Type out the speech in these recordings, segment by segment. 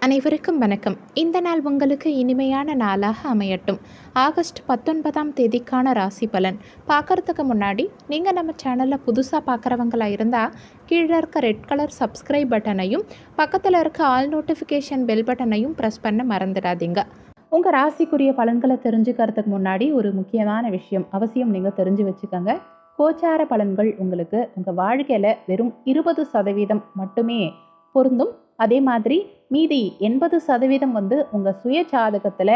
அனைவருக்கும் வணக்கம். இந்த நாள் உங்களுக்கு இனிமையான நாளாக அமையட்டும். ஆகஸ்ட் 19ஆம் தேதிக்கான ராசி பலன் பார்க்கறதுக்கு முன்னாடி நீங்கள் நம்ம சேனலில் புதுசாக பார்க்குறவங்களா இருந்தால் கீழே இருக்க ரெட் கலர் சப்ஸ்கிரைப் பட்டனையும் பக்கத்தில் இருக்க ஆல் நோட்டிஃபிகேஷன் பெல் பட்டனையும் ப்ரெஸ் பண்ண மறந்துடாதீங்க. உங்கள் ராசிக்குரிய பலன்களை தெரிஞ்சுக்கிறதுக்கு முன்னாடி ஒரு முக்கியமான விஷயம் அவசியம் நீங்கள் தெரிஞ்சு வச்சுக்கோங்க. கோச்சார பலன்கள் உங்களுக்கு உங்கள் வாழ்க்கையில் வெறும் 20% மட்டுமே பொருந்தும். அதே மாதிரி மீதி 80% உங்கள் சுய ஜாதகத்தில்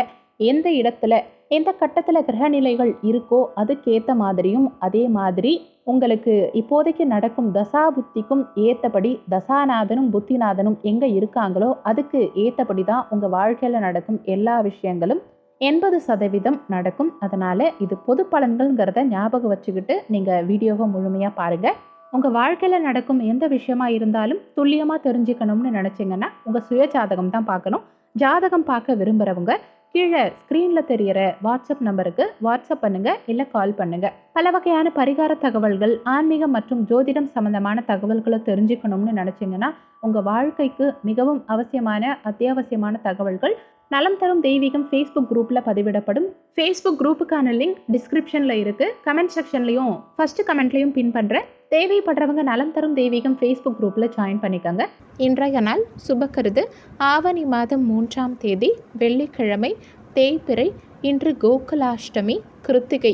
எந்த இடத்துல எந்த கட்டத்தில் கிரகநிலைகள் இருக்கோ அதுக்கேற்ற மாதிரியும், அதே மாதிரி உங்களுக்கு இப்போதைக்கு நடக்கும் தசா புத்திக்கும் ஏற்றபடி தசாநாதனும் புத்திநாதனும் எங்கே இருக்காங்களோ அதுக்கு ஏற்றபடி தான் உங்கள் வாழ்க்கையில் நடக்கும் எல்லா விஷயங்களும் 80% நடக்கும். அதனால் இது பொது பலன்கள்ங்கிறத ஞாபகம் வச்சுக்கிட்டு நீங்கள் வீடியோவை முழுமையாக பாருங்கள். உங்கள் வாழ்க்கையில் நடக்கும் எந்த விஷயமா இருந்தாலும் துல்லியமாக தெரிஞ்சுக்கணும்னு நினச்சிங்கன்னா உங்கள் சுய ஜாதகம் தான் பார்க்கணும். ஜாதகம் பார்க்க விரும்புகிறவங்க கீழே ஸ்க்ரீனில் தெரிகிற வாட்ஸ்அப் நம்பருக்கு வாட்ஸ்அப் பண்ணுங்கள், இல்லை கால் பண்ணுங்கள். பல வகையான பரிகார தகவல்கள், ஆன்மீகம் மற்றும் ஜோதிடம் சம்பந்தமான தகவல்களை தெரிஞ்சுக்கணும்னு நினச்சிங்கன்னா உங்கள் வாழ்க்கைக்கு மிகவும் அவசியமான அத்தியாவசியமான தகவல்கள் நலம் தரும் தெய்வீகம் ஃபேஸ்புக் குரூப்பில் பதிவிடப்படும். ஃபேஸ்புக் குரூப்புக்கான லிங்க் டிஸ்கிரிப்ஷனில் இருக்குது. கமெண்ட் செக்ஷன்லையும் ஃபஸ்ட்டு கமெண்ட்லையும் பின் பண்ணுறேன். தேவைப்படுறவங்க நலம் தரும் தெய்வீகம் ஃபேஸ்புக் குரூப்பில் ஜாயின் பண்ணிக்கோங்க. இன்றைய நாள் சுபக்கருது ஆவணி மாதம் 3ஆம் தேதி வெள்ளிக்கிழமை, தேய்பிறை. இன்று கோகுலாஷ்டமி. கிருத்திகை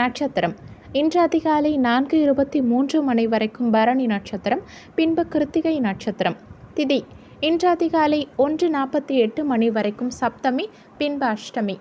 நட்சத்திரம். இன்று அதிகாலை 4:23 மணி வரைக்கும் பரணி நட்சத்திரம், பின்பு கிருத்திகை நட்சத்திரம். திதி இன்று அதிகாலை 1:48 மணி வரைக்கும் சப்தமி, பின்பு அஷ்டமி.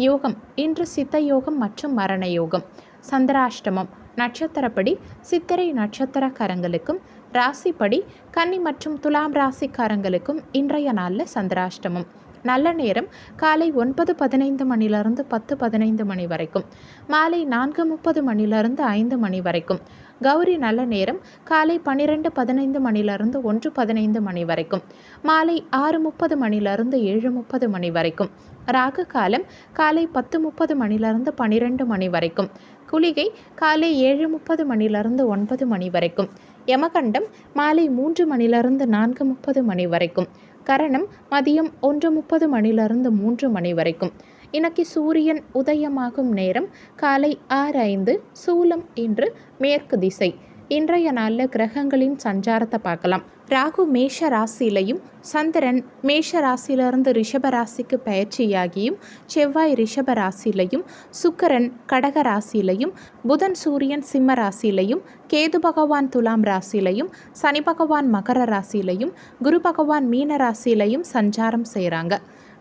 யோகம் இன்று சித்த யோகம் மற்றும் மரண யோகம். சந்திராஷ்டமம் நட்சத்திரப்படி சித்திரை நட்சத்திரக்காரங்களுக்கும், ராசிப்படி கன்னி மற்றும் துலாம் ராசிக்காரங்களுக்கும் இன்றைய நாளில் சந்திராஷ்டமம். நல்ல நேரம் காலை 9:15 மணிலிருந்து 10:15 மணி வரைக்கும், மாலை 4:30 மணிலிருந்து 5 மணி வரைக்கும். கௌரி நல்ல நேரம் காலை 12:15 மணிலிருந்து 1:15 மணி வரைக்கும், மாலை 6:30 மணிலிருந்து 7:30 மணி வரைக்கும். ராகு காலம் காலை 10:30 மணிலிருந்து 12 மணி வரைக்கும். குளிகை காலை 7:30 மணிலிருந்து 9 மணி வரைக்கும். யமகண்டம் மாலை 3 மணிலிருந்து 4:30 மணி வரைக்கும். கரணம் மதியம் 1:30 மணிலிருந்து 3 மணி வரைக்கும். இன்னைக்கு சூரியன் உதயமாகும் நேரம் காலை 6:05. சூலம் இன்று மேற்கு திசை. இன்றைய நாளில் கிரகங்களின் சஞ்சாரத்தை பார்க்கலாம். ராகு மேஷ ராசியிலையும், சந்திரன் மேஷ ராசியிலிருந்து ரிஷப ராசிக்கு பயிற்சியாகியும், செவ்வாய் ரிஷப ராசியிலையும், சுக்கிரன் கடக ராசியிலையும், புதன் சூரியன் சிம்ம ராசியிலையும், கேது பகவான் துலாம் ராசியிலையும், சனி பகவான் மகர ராசியிலையும், குரு பகவான் மீன ராசியிலையும் சஞ்சாரம் செய்கிறாங்க.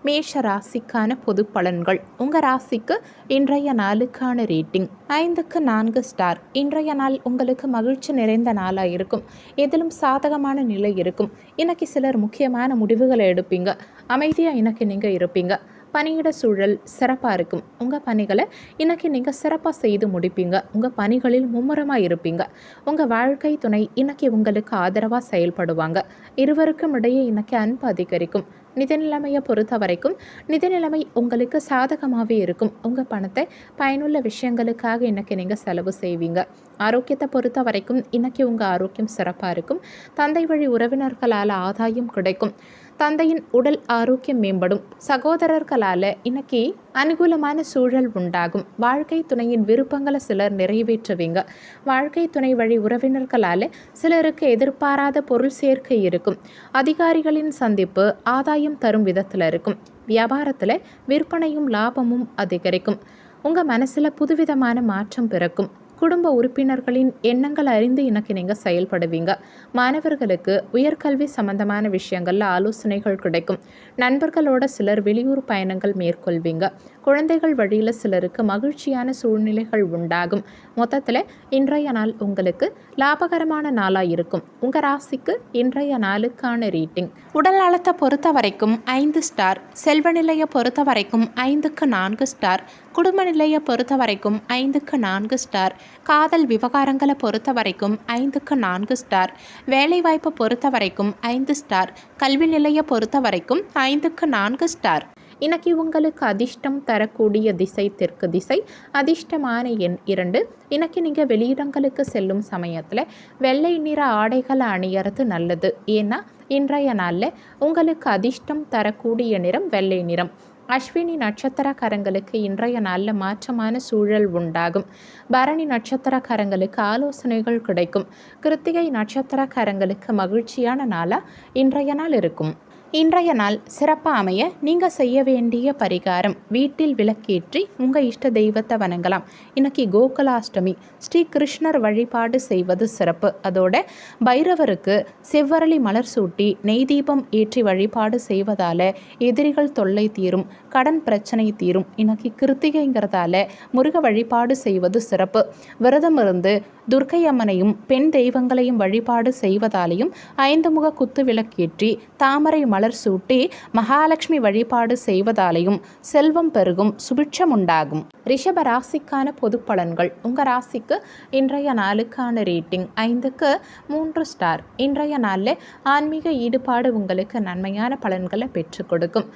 மேஷ ராசிக்கான பொது பலன்கள். உங்கள் ராசிக்கு இன்றைய நாளுக்கான ரேட்டிங் 5க்கு 4 ஸ்டார். இன்றைய நாள் உங்களுக்கு மகிழ்ச்சி நிறைந்த நாளாக இருக்கும். எதிலும் சாதகமான நிலை இருக்கும். இன்னைக்கு சிலர் முக்கியமான முடிவுகளை எடுப்பீங்க. அமைதியாக இன்னைக்கு நீங்கள் இருப்பீங்க. பணியிட சூழல் சிறப்பாக இருக்கும். உங்கள் பணிகளை இன்றைக்கி நீங்கள் சிறப்பாக செய்து முடிப்பீங்க. உங்கள் பணிகளில் மும்முரமாக இருப்பீங்க. உங்கள் வாழ்க்கை துணை இன்றைக்கி உங்களுக்கு ஆதரவாக செயல்படுவாங்க. இருவருக்கும் இடையே இன்றைக்கி அன்பு அதிகரிக்கும். நிதி நிலைமையை பொறுத்த வரைக்கும் நிதி நிலைமை உங்களுக்கு சாதகமாகவே இருக்கும். உங்கள் பணத்தை பயனுள்ள விஷயங்களுக்காக இன்றைக்கி நீங்கள் செலவு செய்வீங்க. ஆரோக்கியத்தை பொறுத்த வரைக்கும் இன்றைக்கி உங்கள் ஆரோக்கியம் சிறப்பாக இருக்கும். தந்தை வழி உறவினர்களால் ஆதாயம் கிடைக்கும். தந்தையின் உடல் ஆரோக்கியம் மேம்படும். சகோதரர்களால் இன்னைக்கு அனுகூலமான சூழல் உண்டாகும். வாழ்க்கை துணையின் விருப்பங்களை சிலர் நிறைவேற்றுவீங்க. வாழ்க்கை துணை வழி உறவினர்களால் சிலருக்கு எதிர்பாராத பொருள் சேர்க்கை இருக்கும். அதிகாரிகளின் சந்திப்பு ஆதாயம் தரும் விதத்தில் இருக்கும். வியாபாரத்தில் விற்பனையும் லாபமும் அதிகரிக்கும். உங்கள் மனசில் புதுவிதமான மாற்றம் பிறக்கும். குடும்ப உறுப்பினர்களின் எண்ணங்கள் அறிந்து இன்னைக்கு நீங்கள் செயல்படுவீங்க. மாணவர்களுக்கு உயர்கல்வி சம்பந்தமான விஷயங்களில் ஆலோசனைகள் கிடைக்கும். நண்பர்களோட சிலர் வெளியூர் பயணங்கள் மேற்கொள்வீங்க. குழந்தைகள் வழியில் சிலருக்கு மகிழ்ச்சியான சூழ்நிலைகள் உண்டாகும். மொத்தத்தில் இன்றைய நாள் உங்களுக்கு லாபகரமான நாளாக இருக்கும். உங்கள் ராசிக்கு இன்றைய நாளுக்கான ரேட்டிங். உடல் நலத்தை பொறுத்த வரைக்கும் 5 ஸ்டார். செல்வ நிலையை பொறுத்த வரைக்கும் 5க்கு 4 ஸ்டார். குடும்ப நிலையை பொறுத்த வரைக்கும் 5க்கு 4 ஸ்டார். காதல் விவகாரங்களை பொறுத்த வரைக்கும் 5க்கு 4 ஸ்டார். வேலைவாய்ப்பை பொறுத்த வரைக்கும் 5 ஸ்டார். கல்வி நிலையை பொறுத்த வரைக்கும் 5க்கு 4 ஸ்டார். இன்னைக்கு உங்களுக்கு அதிர்ஷ்டம் தரக்கூடிய திசை தெற்கு திசை. அதிர்ஷ்டமான எண் 2. இன்னைக்கு நீங்கள் வெளியிடங்களுக்கு செல்லும் சமயத்தில் வெள்ளை நிற ஆடைகளை அணியறது நல்லது. ஏன்னா இன்றைய நாளில் உங்களுக்கு அதிர்ஷ்டம் தரக்கூடிய நிறம் வெள்ளை நிறம். அஸ்வினி நட்சத்திரக்காரங்களுக்கு இன்றைய நாளில் மாற்றமான சூழல் உண்டாகும். பரணி நட்சத்திரக்காரங்களுக்கு ஆலோசனைகள் கிடைக்கும். கிருத்திகை நட்சத்திரக்காரங்களுக்கு மகிழ்ச்சியான நாளாக இன்றைய நாள் இருக்கும். இன்றைய நாள் சிறப்பாக அமைய நீங்கள் செய்ய வேண்டிய பரிகாரம், வீட்டில் விளக்கேற்றி உங்கள் இஷ்ட தெய்வத்தை வணங்கலாம். இன்னைக்கு கோகுலாஷ்டமி, ஸ்ரீ கிருஷ்ணர் வழிபாடு செய்வது சிறப்பு. அதோட பைரவருக்கு செவ்வரளி மலர் சூட்டி நெய் தீபம் ஏற்றி வழிபாடு செய்வதால் எதிரிகள் தொல்லை தீரும், கடன் பிரச்சனை தீரும். இன்னைக்கு கிருத்திகைங்கிறதால முருக வழிபாடு செய்வது சிறப்பு. விரதம் இருந்து துர்க்கை அம்மனையும் பெண் தெய்வங்களையும் வழிபாடு செய்வதாலையும் 5 முக குத்து விளக்கேற்றி தாமரை மலர் சூட்டி மகாலட்சுமி வழிபாடு செய்வதாலையும் செல்வம் பெருகும், சுபிட்சம் உண்டாகும். ரிஷப ராசிக்கான பொது பலன்கள். உங்கள் ராசிக்கு இன்றைய நாளுக்கான ரேட்டிங் 5க்கு 3 ஸ்டார். இன்றைய நாளில் ஆன்மீக ஈடுபாடு உங்களுக்கு நன்மையான பலன்களை பெற்றுக் கொடுக்கும்.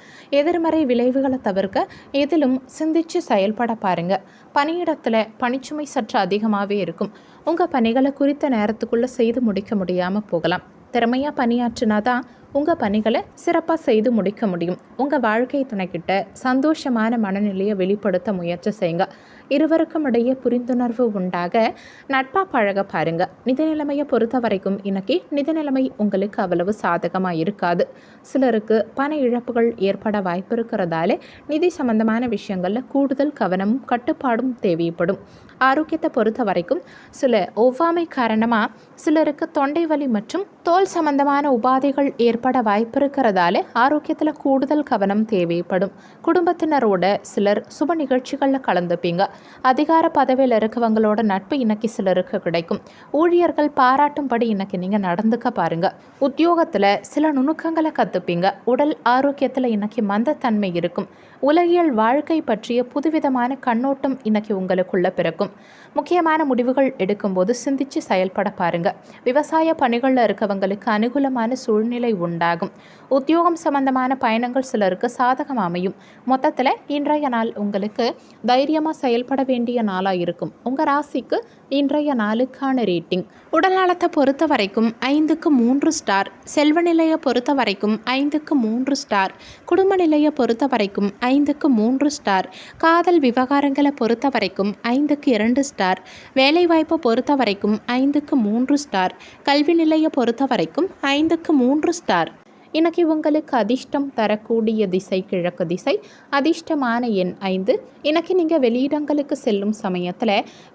எதிர்மறை விளைவுகளை தவிர்க்க எதிலும் சிந்திச்சு செயல்பட பாருங்க. பணியிடத்தில் பணிச்சுமை சற்று அதிகமாகவே இருக்கும். உங்கள் பணிகளை குறித்த நேரத்துக்குள்ளே செய்து முடிக்க முடியாமல் போகலாம். திறமையாக பணியாற்றினா தான் உங்கள் பணிகளை சிறப்பாக செய்து முடிக்க முடியும். உங்கள் வாழ்க்கை துணைக்கிட்ட சந்தோஷமான மனநிலையை வெளிப்படுத்த முயற்சி செய்யுங்க. இருவருக்கும் இடையே புரிந்துணர்வு உண்டாக நட்பாக பழக பாருங்க. நிதி நிலைமையை பொறுத்த வரைக்கும் இன்னைக்கு நிதி நிலைமை உங்களுக்கு அவ்வளவு சாதகமாக இருக்காது. சிலருக்கு பண இழப்புகள் ஏற்பட வாய்ப்பு இருக்கிறதால நிதி சம்பந்தமான விஷயங்களில் கூடுதல் கவனமும் கட்டுப்பாடும் தேவைப்படும். ஆரோக்கியத்தை பொறுத்த வரைக்கும் சில ஒவ்வாமை காரணமாக சிலருக்கு தொண்டை வலி மற்றும் தோல் சம்பந்தமான உபாதைகள் ஏற்பட வாய்ப்பு இருக்கிறதால ஆரோக்கியத்தில் கூடுதல் கவனம் தேவைப்படும். குடும்பத்தினரோட சிலர் சுப நிகழ்ச்சிகளில் கலந்துப்பீங்க. அதிகார பதவியில் இருக்கவங்களோட நட்பு இன்னைக்கு சிலருக்கு கிடைக்கும். ஊழியர்கள் பாராட்டும்படி இன்னைக்கு நீங்கள் நடந்துக்க பாருங்க. உத்தியோகத்தில் சில நுணுக்கங்களை கற்றுப்பீங்க. உடல் ஆரோக்கியத்தில் இன்னைக்கு மந்தத்தன்மை இருக்கும். உலகியல் வாழ்க்கை பற்றிய புதுவிதமான கண்ணோட்டம் இன்னைக்கு உங்களுக்குள்ள பிறக்கும். முக்கியமான முடிவுகள் எடுக்கும்போது சிந்திச்சு செயல்பட பாருங்க. விவசாய பணிகளில் இருக்கவங்களுக்கு அனுகூலமான சூழ்நிலை உண்டாகும். உத்தியோகம் சம்பந்தமான பயணங்கள் சிலருக்கு சாதகம் அமையும். மொத்தத்தில் இன்றைய நாள் உங்களுக்கு தைரியமாக செயல்பட வேண்டிய நாளாக இருக்கும். உங்கள் ராசிக்கு இன்றைய நாளுக்கான ரேட்டிங். உடல் நலத்தை பொறுத்த வரைக்கும் 5க்கு 3 ஸ்டார். செல்வ நிலையை பொறுத்த வரைக்கும் 5க்கு 3 ஸ்டார். குடும்ப நிலையை பொறுத்த வரைக்கும் 5க்கு 3 ஸ்டார். காதல் விவகாரங்களை பொறுத்த வரைக்கும் 5க்கு 2 ஸ்டார். வேலைவாய்ப்பை பொறுத்த வரைக்கும் 5க்கு 3 ஸ்டார். கல்வி நிலையை பொறுத்த வரைக்கும் 5க்கு 3 ஸ்டார். இன்னைக்கு உங்களுக்கு அதிர்ஷ்டம் தரக்கூடிய திசை கிழக்கு திசை. அதிர்ஷ்டமான எண் 5. இன்னைக்கு நீங்கள் வெளியிடங்களுக்கு செல்லும் சமயத்தில்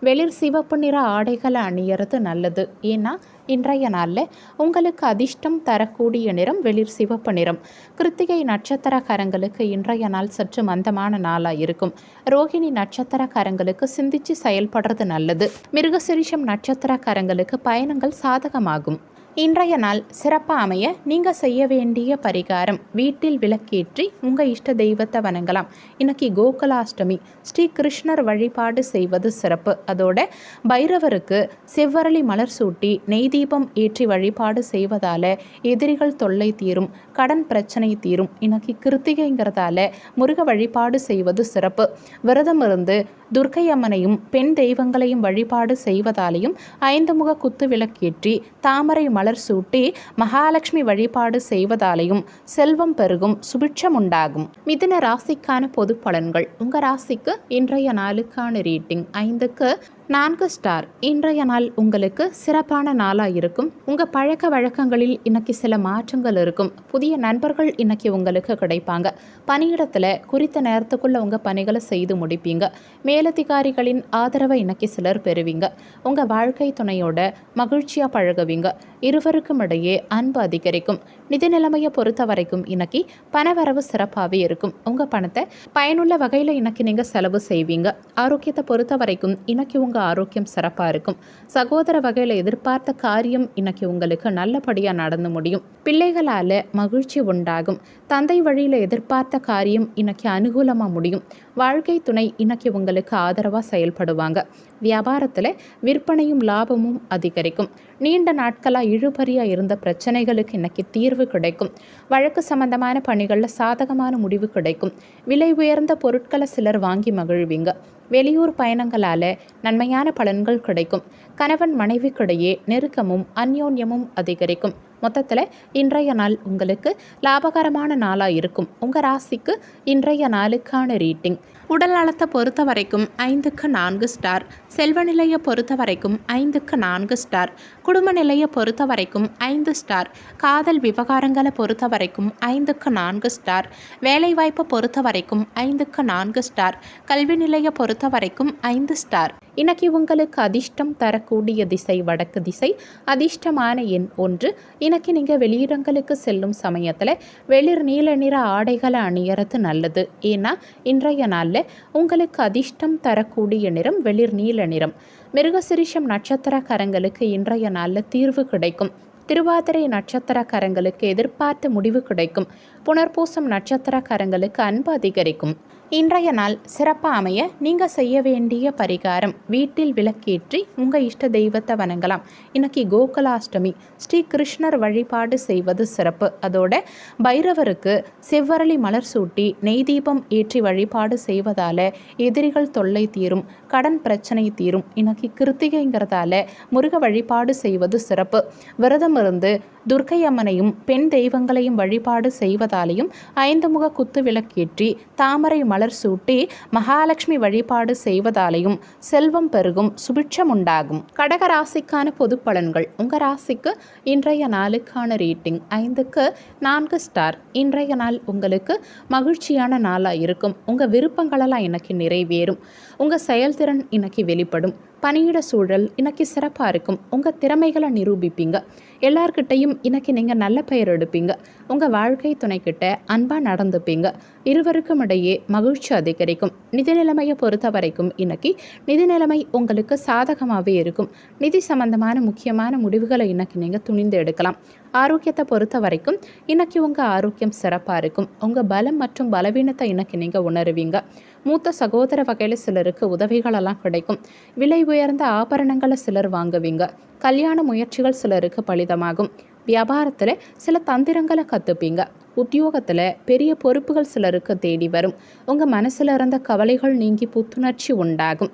வெளிர் சிவப்பு நிற ஆடைகளை அணியறது நல்லது. ஏன்னா இன்றைய நாளில் உங்களுக்கு அதிர்ஷ்டம் தரக்கூடிய நிறம் வெளிர் சிவப்பு நிறம். கிருத்திகை நட்சத்திரக்காரங்களுக்கு இன்றைய நாள் சற்று மந்தமான நாளாக இருக்கும். ரோகிணி நட்சத்திரக்காரங்களுக்கு சிந்திச்சு செயல்படுறது நல்லது. மிருகசிரிஷம் நட்சத்திரக்காரங்களுக்கு பயணங்கள் சாதகமாகும். இன்றைய நாள் சிறப்பாக அமைய நீங்கள் செய்ய வேண்டிய பரிகாரம், வீட்டில் விளக்கேற்றி உங்கள் இஷ்ட தெய்வத்தை வணங்கலாம். இன்னைக்கு கோகுலாஷ்டமி, ஸ்ரீ கிருஷ்ணர் வழிபாடு செய்வது சிறப்பு. அதோட பைரவருக்கு செவ்வரளி மலர் சூட்டி நெய் தீபம் ஏற்றி வழிபாடு செய்வதால் எதிரிகள் தொல்லை தீரும், கடன் பிரச்சனை தீரும். இன்னைக்கு கிருத்திகைங்கிறதால முருக வழிபாடு செய்வது சிறப்பு. விரதம் இருந்து துர்க்கை அம்மனையும் பெண் தெய்வங்களையும் வழிபாடு செய்வதாலையும் 5 முக குத்து விளக்கேற்றி தாமரை மலர் சூட்டி மகாலட்சுமி வழிபாடு செய்வதாலையும் செல்வம் பெருகும், சுபிட்சம் உண்டாகும். மிதுன ராசிக்கான பொது பலன்கள். உங்கள் ராசிக்கு இன்றைய நாளுக்கான ரேட்டிங் 5க்கு 4 ஸ்டார். இன்றைய நாள் உங்களுக்கு சிறப்பான நாளாக இருக்கும். உங்கள் பழக்க வழக்கங்களில் இன்னைக்கு சில மாற்றங்கள் இருக்கும். புதிய நண்பர்கள் இன்னைக்கு உங்களுக்கு கிடைப்பாங்க. பணியிடத்தில் குறித்த நேரத்துக்குள்ள உங்கள் பணிகளை செய்து முடிப்பீங்க. மேலதிகாரிகளின் ஆதரவை இன்னைக்கு சிலர் பெறுவீங்க. உங்கள் வாழ்க்கை துணையோட மகிழ்ச்சியாக பழகுவீங்க. இருவருக்கும் இடையே அன்பு அதிகரிக்கும். நிதி நிலைமையை பொறுத்த வரைக்கும் இன்னைக்கு பணவரவு சிறப்பாகவே இருக்கும். உங்கள் பணத்தை பயனுள்ள வகையில் இன்னைக்கு நீங்கள் செலவு செய்வீங்க. ஆரோக்கியத்தை பொறுத்த வரைக்கும் இன்னைக்கு உங்கள் ஆரோக்கியம் சிறப்பாக இருக்கும். சகோதர வகையில் எதிர்பார்த்த காரியம் இன்னைக்கு உங்களுக்கு நல்லபடியாக நடந்து முடியும். பிள்ளைகளால் மகிழ்ச்சி உண்டாகும். தந்தை வழியில் எதிர்பார்த்த காரியம் இன்னைக்கு அனுகூலமாக முடியும். வாழ்க்கை துணை இன்னைக்கு உங்களுக்கு ஆதரவாக செயல்படுவாங்க. வியாபாரத்தில் விற்பனையும் லாபமும் அதிகரிக்கும். நீண்ட நாட்களாக இழுபறியாக இருந்த பிரச்சனைகளுக்கு இன்னைக்கு தீர்வு கிடைக்கும். வழக்கு சம்பந்தமான பணிகளில் சாதகமான முடிவு கிடைக்கும். விலை உயர்ந்த பொருட்களை சிலர் வாங்கி மகிழ்வீங்க. வெளியூர் பயணங்களால் நன்மையான பலன்கள் கிடைக்கும். கணவன் மனைவிக்கிடையே நெருக்கமும் அந்யோன்யமும் அதிகரிக்கும். மொத்தத்தில் இன்றைய நாள் உங்களுக்கு லாபகரமான நாளாக இருக்கும். உங்கள் ராசிக்கு இன்றைய நாளுக்கான ரீட்டிங் உடல் நலத்தை பொறுத்த வரைக்கும் 5க்கு 4 ஸ்டார், செல்வ நிலையை பொறுத்த வரைக்கும் 5க்கு 4 ஸ்டார், குடும்ப நிலையை பொறுத்த வரைக்கும் 5 ஸ்டார், காதல் விவகாரங்களை பொறுத்த வரைக்கும் 5க்கு 4 ஸ்டார், வேலைவாய்ப்பை பொறுத்த வரைக்கும் 5க்கு 4 ஸ்டார், கல்வி நிலையை பொறுத்த வரைக்கும் 5 ஸ்டார். இன்னைக்கு உங்களுக்கு அதிர்ஷ்டம் தரக்கூடிய திசை வடக்கு திசை, அதிர்ஷ்டமான எண் 1. இன்னைக்கு நீங்கள் வெளியிடங்களுக்கு செல்லும் சமயத்தில் வெளிர் நீல நிற ஆடைகளை அணியறது நல்லது. ஏன்னா இன்றைய நாளில் உங்களுக்கு அதிர்ஷ்டம் தரக்கூடிய நிறம் வெளிர் நீல நிறம். மிருகசிரிஷம் நட்சத்திரக்காரங்களுக்கு இன்றைய நாளில் தீர்வு கிடைக்கும். திருவாதிரை நட்சத்திரக்காரங்களுக்கு எதிர்பார்த்த முடிவு கிடைக்கும். புனர்பூசம் நட்சத்திரக்காரங்களுக்கு அன்பு அதிகரிக்கும். இன்றைய நாள் சிறப்பாக அமைய நீங்கள் செய்ய வேண்டிய பரிகாரம், வீட்டில் விளக்கேற்றி உங்கள் இஷ்ட தெய்வத்தை வணங்கலாம். இன்னைக்கு கோகுலாஷ்டமி, ஸ்ரீ கிருஷ்ணர் வழிபாடு செய்வது சிறப்பு. அதோட பைரவருக்கு செவ்வரளி மலர் சூட்டி நெய் தீபம் ஏற்றி வழிபாடு செய்வதால் எதிரிகள் தொல்லை தீரும், கடன் பிரச்சனை தீரும். இன்னைக்கு கிருத்திகைங்கிறதால முருக வழிபாடு செய்வது சிறப்பு. விரதம் இருந்து துர்க்கை அம்மனையும் பெண் தெய்வங்களையும் வழிபாடு செய்வதாலையும் 5 முக குத்து விளக்கேற்றி தாமரை மலர் சூட்டி மகாலட்சுமி வழிபாடு செய்வதாலையும் செல்வம் பெருகும், சுபிட்சம் உண்டாகும். கடக ராசிக்கான பொது பலன்கள். உங்கள் ராசிக்கு இன்றைய நாளுக்கான ரேட்டிங் 5க்கு 4 ஸ்டார். இன்றைய நாள் உங்களுக்கு மகிழ்ச்சியான நாளாக இருக்கும். உங்கள் விருப்பங்களெல்லாம் இன்னைக்கு நிறைவேறும். உங்கள் செயல்திறன் இன்னைக்கு வெளிப்படும். பணியிட சூழல் இன்னைக்கு சிறப்பாக இருக்கும். உங்கள் திறமைகளை நிரூபிப்பீங்க. எல்லார்கிட்டையும் இன்னைக்கு நீங்கள் நல்ல பெயர் எடுப்பீங்க. உங்கள் வாழ்க்கை துணைக்கிட்ட அன்பாக நடந்துப்பீங்க. இருவருக்கும் இடையே மகிழ்ச்சி அதிகரிக்கும். நிதி நிலைமையை பொறுத்த வரைக்கும் இன்னைக்கு நிதி நிலைமை உங்களுக்கு சாதகமாகவே இருக்கும். நிதி சம்பந்தமான முக்கியமான முடிவுகளை இன்னைக்கு நீங்கள் துணிந்து எடுக்கலாம். ஆரோக்கியத்தை பொறுத்த வரைக்கும் இன்னைக்கு உங்கள் ஆரோக்கியம் சிறப்பாக இருக்கும். உங்கள் பலம் மற்றும் பலவீனத்தை இன்னைக்கு நீங்கள் உணருவீங்க. மூத்த சகோதர வகையில் சிலருக்கு உதவிகளெல்லாம் கிடைக்கும். விலை உயர்ந்த ஆபரணங்களை சிலர் வாங்குவீங்க. கல்யாண முயற்சிகள் சிலருக்கு பலிதமாகும். வியாபாரத்தில் சில தந்திரங்களை கற்றுப்பீங்க. உத்தியோகத்தில் பெரிய பொறுப்புகள் சிலருக்கு தேடி வரும். உங்கள் மனசில் இருந்த கவலைகள் நீங்கி புத்துணர்ச்சி உண்டாகும்.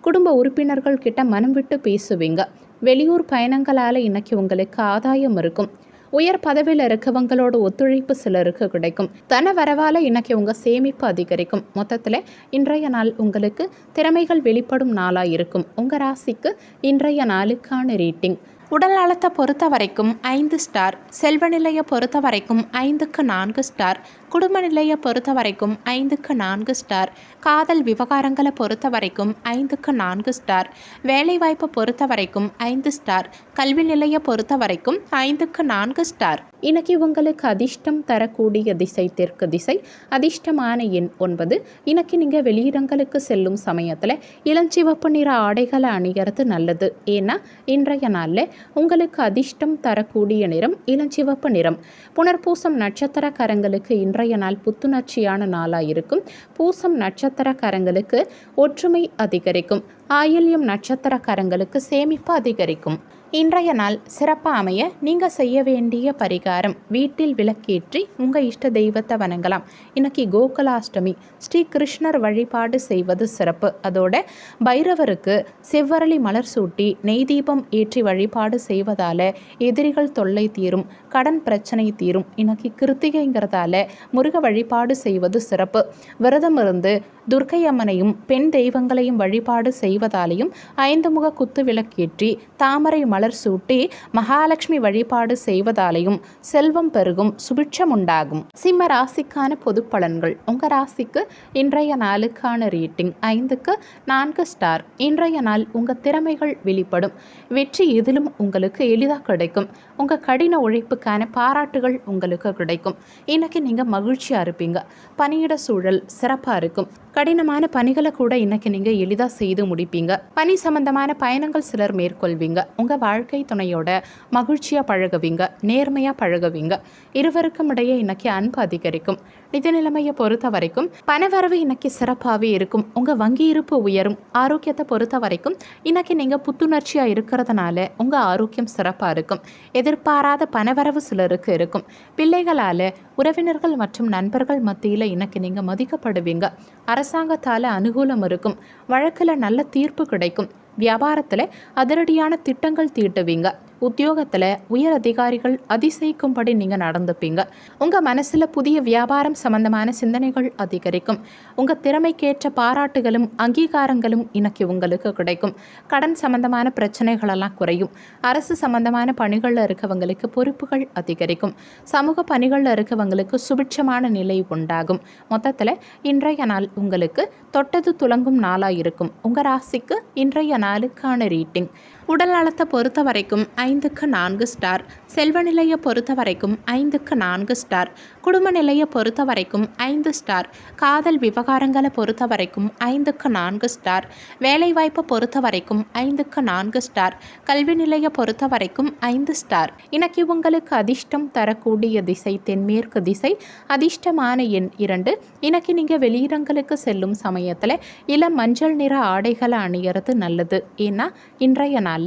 குடும்ப உறுப்பினர்கள் கிட்ட மனம் விட்டு பேசுவீங்க. வெளியூர் பயணங்களால் இன்னைக்கு உங்களுக்கு ஆதாயம் இருக்கும். உயர் பதவியில் இருக்கவங்களோட ஒத்துழைப்பு சிலருக்கு கிடைக்கும். தன வரவால் இன்னைக்கு உங்கள் சேமிப்பு அதிகரிக்கும். மொத்தத்தில் இன்றைய நாள் உங்களுக்கு திறமைகள் வெளிப்படும் நாளாக இருக்கும். உங்கள் ராசிக்கு இன்றைய நாளுக்கான ரேட்டிங் உடல் நலத்தை பொறுத்த வரைக்கும் 5 ஸ்டார், செல்வ நிலையை பொறுத்த வரைக்கும் 5க்கு 4 ஸ்டார், குடும்ப நிலையை பொறுத்த வரைக்கும் 5க்கு 4 ஸ்டார், காதல் விவகாரங்களை பொறுத்த வரைக்கும் 5க்கு 4 ஸ்டார், வேலைவாய்ப்பை பொறுத்த வரைக்கும் 5 ஸ்டார், கல்வி நிலையை பொறுத்த வரைக்கும் 5க்கு 4 ஸ்டார். இன்னைக்கு உங்களுக்கு அதிர்ஷ்டம் தரக்கூடிய திசை தெற்கு திசை, அதிர்ஷ்டமான எண் 9. இன்னைக்கு நீங்கள் வெளியிடங்களுக்கு செல்லும் சமயத்தில் இளஞ்சிவப்பு நிற ஆடைகளை அணிகிறது நல்லது. ஏன்னா இன்றைய நாளில் உங்களுக்கு அதிர்ஷ்டம் தரக்கூடிய நிறம் இளஞ்சிவப்பு நிறம். புனர்பூசம் நட்சத்திரக்காரங்களுக்கு இன்றைய நாள் புத்துணர்ச்சியான நாளாக இருக்கும். பூசம் நட்சத்திரக்காரங்களுக்கு ஒற்றுமை அதிகரிக்கும். ஆயில்யம் நட்சத்திரக்காரங்களுக்கு சேமிப்பு அதிகரிக்கும். இன்றைய நாள் சிறப்பாக அமைய நீங்கள் செய்ய வேண்டிய பரிகாரம், வீட்டில் விளக்கேற்றி உங்கள் இஷ்ட தெய்வத்தை வணங்கலாம். இன்னைக்கு கோகுலாஷ்டமி, ஸ்ரீ கிருஷ்ணர் வழிபாடு செய்வது சிறப்பு. அதோட பைரவருக்கு செவ்வரளி மலர் சூட்டி நெய் தீபம் ஏற்றி வழிபாடு செய்வதால் எதிரிகள் தொல்லை தீரும், கடன் பிரச்சனை தீரும். இன்னைக்கு கிருத்திகைங்கிறதால முருக வழிபாடு செய்வது சிறப்பு. விரதம் இருந்து துர்க்கை அம்மனையும் பெண் தெய்வங்களையும் வழிபாடு செய்வதாலையும் 5 முக குத்து விளக்கேற்றி தாமரை மலர் சூட்டி மகாலட்சுமி வழிபாடு செய்வதாலையும் செல்வம் பெருகும், சுபிட்சம் உண்டாகும். சிம்ம ராசிக்கான பொது பலன்கள். உங்கள் ராசிக்கு இன்றைய நாளுக்கான ரேட்டிங் 5க்கு 4 ஸ்டார். இன்றைய நாள் உங்கள் திறமைகள் வெளிப்படும். வெற்றி எதிலும் உங்களுக்கு எளிதாக கிடைக்கும். உங்கள் கடின உழைப்புக்கான பாராட்டுகள் உங்களுக்கு கிடைக்கும். இன்னைக்கு நீங்கள் மகிழ்ச்சியாக இருப்பீங்க. பணியிட சூழல் சிறப்பாக இருக்கும். கடினமான பணிகளை கூட இன்னைக்கு நீங்கள் எளிதாக செய்து முடிப்பீங்க. பணி சம்பந்தமான பயணங்கள் சிலர் மேற்கொள்வீங்க. உங்கள் வாழ்க்கை துணையோட மகிழ்ச்சியாக பழகுவீங்க, நேர்மையாக பழகுவீங்க. இருவருக்கும் இடையே இன்னைக்கு அன்பு அதிகரிக்கும். நிதி நிலைமையை பொறுத்த வரைக்கும் பணவரவு இன்னைக்கு சிறப்பாகவே இருக்கும். உங்கள் வங்கி இருப்பு உயரும். ஆரோக்கியத்தை பொறுத்த வரைக்கும் இன்னைக்கு நீங்கள் புத்துணர்ச்சியாக இருக்கிறதுனால உங்கள் ஆரோக்கியம் சிறப்பாக இருக்கும். எதிர்பாராத பணவரவு சிலருக்கு இருக்கும். பிள்ளைகளால் உறவினர்கள் மற்றும் நண்பர்கள் மத்தியில் இன்னைக்கு நீங்கள் மதிக்கப்படுவீங்க. அரசாங்கத்தால் அனுகூலம் இருக்கும். வழக்கில் நல்ல தீர்ப்பு கிடைக்கும். வியாபாரத்தில் அதிரடியான திட்டங்கள் தீட்டுவீங்க. உத்தியோகத்தில் உயர் அதிகாரிகள் அதிசயிக்கும்படி நீங்கள் நடந்துப்பீங்க. உங்கள் மனசில் புதிய வியாபாரம் சம்பந்தமான சிந்தனைகள் அதிகரிக்கும். உங்கள் திறமைக்கேற்ற பாராட்டுகளும் அங்கீகாரங்களும் இன்னைக்கு உங்களுக்கு கிடைக்கும். கடன் சம்பந்தமான பிரச்சனைகளெல்லாம் குறையும். அரசு சம்பந்தமான பணிகளில் இருக்கவங்களுக்கு பொறுப்புகள் அதிகரிக்கும். சமூக பணிகளில் இருக்கவங்களுக்கு சுபிட்சமான நிலை உண்டாகும். மொத்தத்தில் இன்றைய நாள் உங்களுக்கு தொட்டது துலங்கும் நாளாக இருக்கும். உங்கள் ராசிக்கு இன்றைய நாளுக்கான ரீட்டிங்: உடல் நலத்தை பொறுத்த வரைக்கும் 5க்கு 4 ஸ்டார், செல்வ நிலையை பொறுத்த வரைக்கும் 5க்கு 4 ஸ்டார், குடும்ப நிலையை பொறுத்த வரைக்கும் 5 ஸ்டார், காதல் விவகாரங்களை பொறுத்த வரைக்கும் 5க்கு 4 ஸ்டார், வேலைவாய்ப்பை பொறுத்த வரைக்கும் 5க்கு 4 ஸ்டார், கல்வி நிலையை பொறுத்த வரைக்கும் 5 ஸ்டார். இன்னைக்கு உங்களுக்கு அதிர்ஷ்டம் தரக்கூடிய திசை தென்மேற்கு திசை. அதிர்ஷ்டமான எண் 2. இன்னைக்கு நீங்கள் வெளியிடங்களுக்கு செல்லும் சமயத்தில் இளம் மஞ்சள் நிற ஆடைகளை அணியறது நல்லது. ஏன்னா இன்றைய நாளில்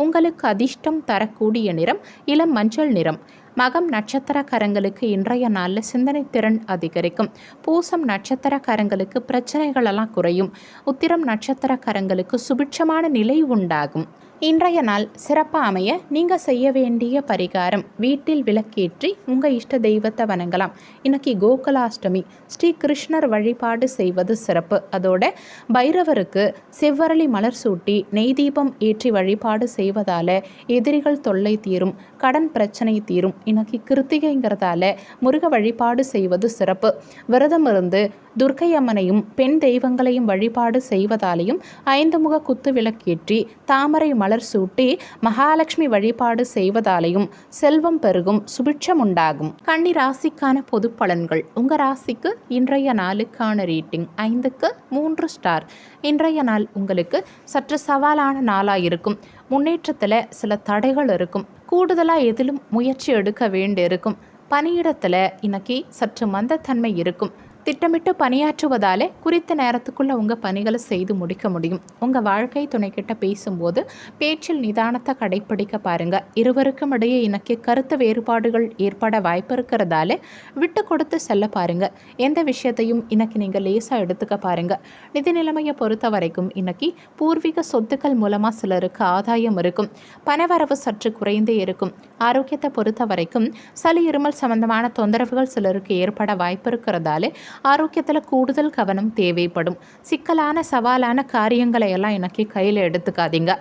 உங்களுக்கு அதிர்ஷ்டம் தரக்கூடிய நிறம் இளம் மஞ்சள் நிறம். மகம் நட்சத்திரக்காரங்களுக்கு இன்றைய நாளில் சிந்தனை திறன் அதிகரிக்கும். பூசம் நட்சத்திரக்காரங்களுக்கு பிரச்சனைகளெல்லாம் குறையும். உத்திரம் நட்சத்திரக்காரங்களுக்கு சுபிட்சமான நிலை உண்டாகும். இன்றைய நாள் சிறப்பாக அமைய நீங்கள் செய்ய வேண்டிய பரிகாரம்: வீட்டில் விளக்கேற்றி உங்கள் இஷ்ட தெய்வத்தை வணங்கலாம். இன்னைக்கு கோகுலாஷ்டமி, ஸ்ரீ கிருஷ்ணர் வழிபாடு செய்வது சிறப்பு. அதோட பைரவருக்கு செவ்வரளி மலர் சூட்டி நெய் தீபம் ஏற்றி வழிபாடு செய்வதால் எதிரிகள் தொல்லை தீரும், கடன் பிரச்சனை தீரும். இன்னைக்கு கிருத்திகைங்கிறதால முருக வழிபாடு செய்வது சிறப்பு. விரதம் இருந்து துர்க்கை அம்மனையும் பெண் தெய்வங்களையும் வழிபாடு செய்வதாலையும் 5 முக குத்து விளக்கேற்றி தாமரை மலர் சூட்டி மகாலட்சுமி வழிபாடு செய்வதாலையும் செல்வம் பெருகும், சுபிட்சம் உண்டாகும். கன்னி ராசிக்கான பொது பலன்கள்: உங்கள் ராசிக்கு இன்றைய நாளுக்கான ரேட்டிங் 5க்கு 3 ஸ்டார். இன்றைய நாள் உங்களுக்கு சற்று சவாலான நாளாக இருக்கும். முன்னேற்றத்தில் சில தடைகள் இருக்கும். கூடுதலாக எதிலும் முயற்சி எடுக்க வேண்டியிருக்கும். பணியிடத்தில் இன்னைக்கு சற்று மந்தத்தன்மை இருக்கும். திட்டமிட்டு பணியாற்றுவதாலே குறித்த நேரத்துக்குள்ளே உங்கள் பணிகளை செய்து முடிக்க முடியும். உங்கள் வாழ்க்கை துணைக்கிட்ட பேசும்போது பேச்சில் நிதானத்தை கடைப்பிடிக்க பாருங்கள். இருவருக்கும் இடையே இன்னைக்கு கருத்து வேறுபாடுகள் ஏற்பட வாய்ப்பு இருக்கிறதால விட்டு கொடுத்து செல்ல பாருங்கள். எந்த விஷயத்தையும் இன்னைக்கு நீங்கள் லேசாக எடுத்துக்க பாருங்கள். நிதி நிலைமையை பொறுத்த வரைக்கும் இன்னைக்கு பூர்வீக சொத்துக்கள் மூலமாக சிலருக்கு ஆதாயம் இருக்கும். பணவரவு சற்று குறைந்தே இருக்கும். ஆரோக்கியத்தை பொறுத்த வரைக்கும் சளி இருமல் சம்பந்தமான தொந்தரவுகள் சிலருக்கு ஏற்பட வாய்ப்பு இருக்கிறதால ஆரோக்கியத்தில் கூடுதல் கவனம் தேவைப்படும். சிக்கலான சவாலான காரியங்களை எல்லாம் இன்னைக்கு கையில் எடுத்துக்காதீங்க.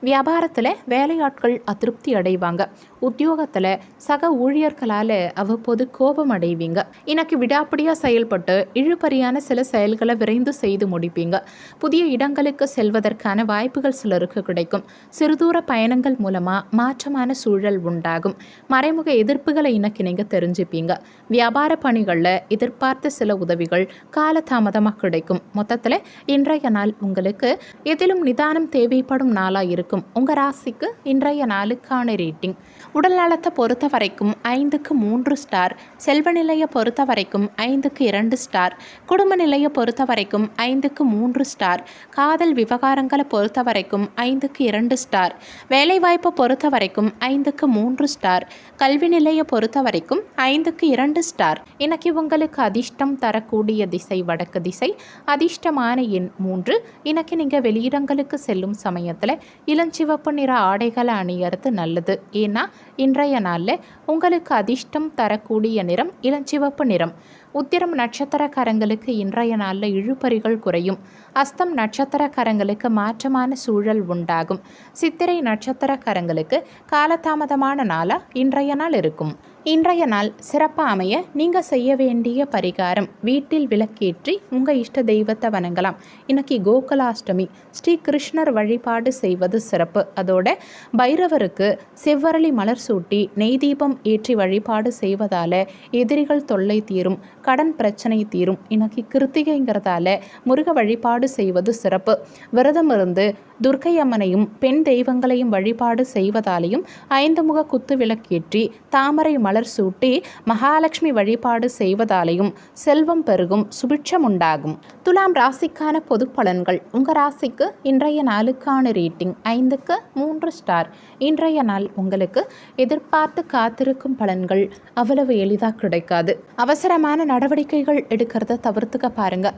வியாபாரத்தில் வேலையாட்கள் அதிருப்தி அடைவாங்க. உத்தியோகத்தில் சக ஊழியர்களால் அவ்வப்போது கோபம் அடைவீங்க. இன்னைக்கு விடாப்பிடியாக செயல்பட்டு இழுபறியான சில செயல்களை விரைந்து செய்து முடிப்பீங்க. புதிய இடங்களுக்கு செல்வதற்கான வாய்ப்புகள் சிலருக்கு கிடைக்கும். சிறுதூர பயணங்கள் மூலமாக மாற்றமான சூழல் உண்டாகும். மறைமுக எதிர்ப்புகளை இன்னைக்கு நீங்கள் தெரிஞ்சுப்பீங்க. வியாபார பணிகளில் எதிர்பார்த்த சில உதவிகள் காலதாமதமாக கிடைக்கும். மொத்தத்தில் இன்றைய நாள் உங்களுக்கு எதிலும் நிதானம் தேவைப்படும் நாளாக இருக்கும். உங்கள் ராசிக்கு இன்றைய நாளுக்கான ரேட்டிங்: உடல் நலத்தை பொறுத்த வரைக்கும் 5க்கு 3 ஸ்டார், செல்வ நிலையை பொறுத்த வரைக்கும் 5க்கு 2 ஸ்டார், குடும்ப நிலையை பொறுத்த வரைக்கும் 5க்கு 3 ஸ்டார், காதல் விவகாரங்களை பொறுத்த வரைக்கும் 5க்கு 2 ஸ்டார், வேலைவாய்ப்பை பொறுத்த வரைக்கும் 5க்கு 3 ஸ்டார், கல்வி நிலையை பொறுத்த வரைக்கும் 5க்கு 2 ஸ்டார். இன்னைக்கு உங்களுக்கு அதிர்ஷ்டம் தரக்கூடிய திசை வடக்கு திசை. அதிர்ஷ்டமான எண் 3. இன்னைக்கு நீங்கள் வெளியிடங்களுக்கு செல்லும் சமயத்தில் இளஞ்சிவப்பு நிற ஆடைகளை அணியறது நல்லது. ஏன்னா இன்றைய நாளில் உங்களுக்கு அதிர்ஷ்டம் தரக்கூடிய நிறம் இளஞ்சிவப்பு நிறம். உத்திரம் நட்சத்திரக்காரங்களுக்கு இன்றைய நாளில் இழுபறிகள் குறையும். அஸ்தம் நட்சத்திரக்காரங்களுக்கு மாற்றமான சூழல் உண்டாகும். சித்திரை நட்சத்திரக்காரங்களுக்கு காலதாமதமான நாளாக இன்றைய நாள் இருக்கும். இன்றைய நாள் சிறப்பாக அமைய நீங்கள் செய்ய வேண்டிய பரிகாரம்: வீட்டில் விளக்கேற்றி உங்கள் இஷ்ட தெய்வத்தை வணங்கலாம். இன்னைக்கு கோகுலாஷ்டமி, ஸ்ரீ கிருஷ்ணர் வழிபாடு செய்வது சிறப்பு. அதோட பைரவருக்கு செவ்வரளி மலர் சூட்டி நெய் தீபம் ஏற்றி வழிபாடு செய்வதால் எதிரிகள் தொல்லை தீரும், கடன் பிரச்சனை தீரும். இன்னைக்கு கிருத்திகைங்கிறதால முருக வழிபாடு செய்வது சிறப்பு. விரதம் இருந்து துர்க்கை அம்மனையும் பெண் தெய்வங்களையும் வழிபாடு செய்வதாலையும் 5 முக குத்து விளக்கேற்றி தாமரை மலர் சூட்டி மகாலட்சுமி வழிபாடு செய்வதாலையும் செல்வம் பெருகும், சுபிட்சம் உண்டாகும். துலாம் ராசிக்கான பொது பலன்கள்: உங்கள் ராசிக்கு இன்றைய நாளுக்கான ரேட்டிங் 5க்கு 3 ஸ்டார். இன்றைய நாள் உங்களுக்கு எதிர்பார்த்து காத்திருக்கும் பலன்கள் அவ்வளவு எளிதாக கிடைக்காது. அவசரமான நடவடிக்கைகள் எடுக்கிறத தவிர்த்துக்க பாருங்க.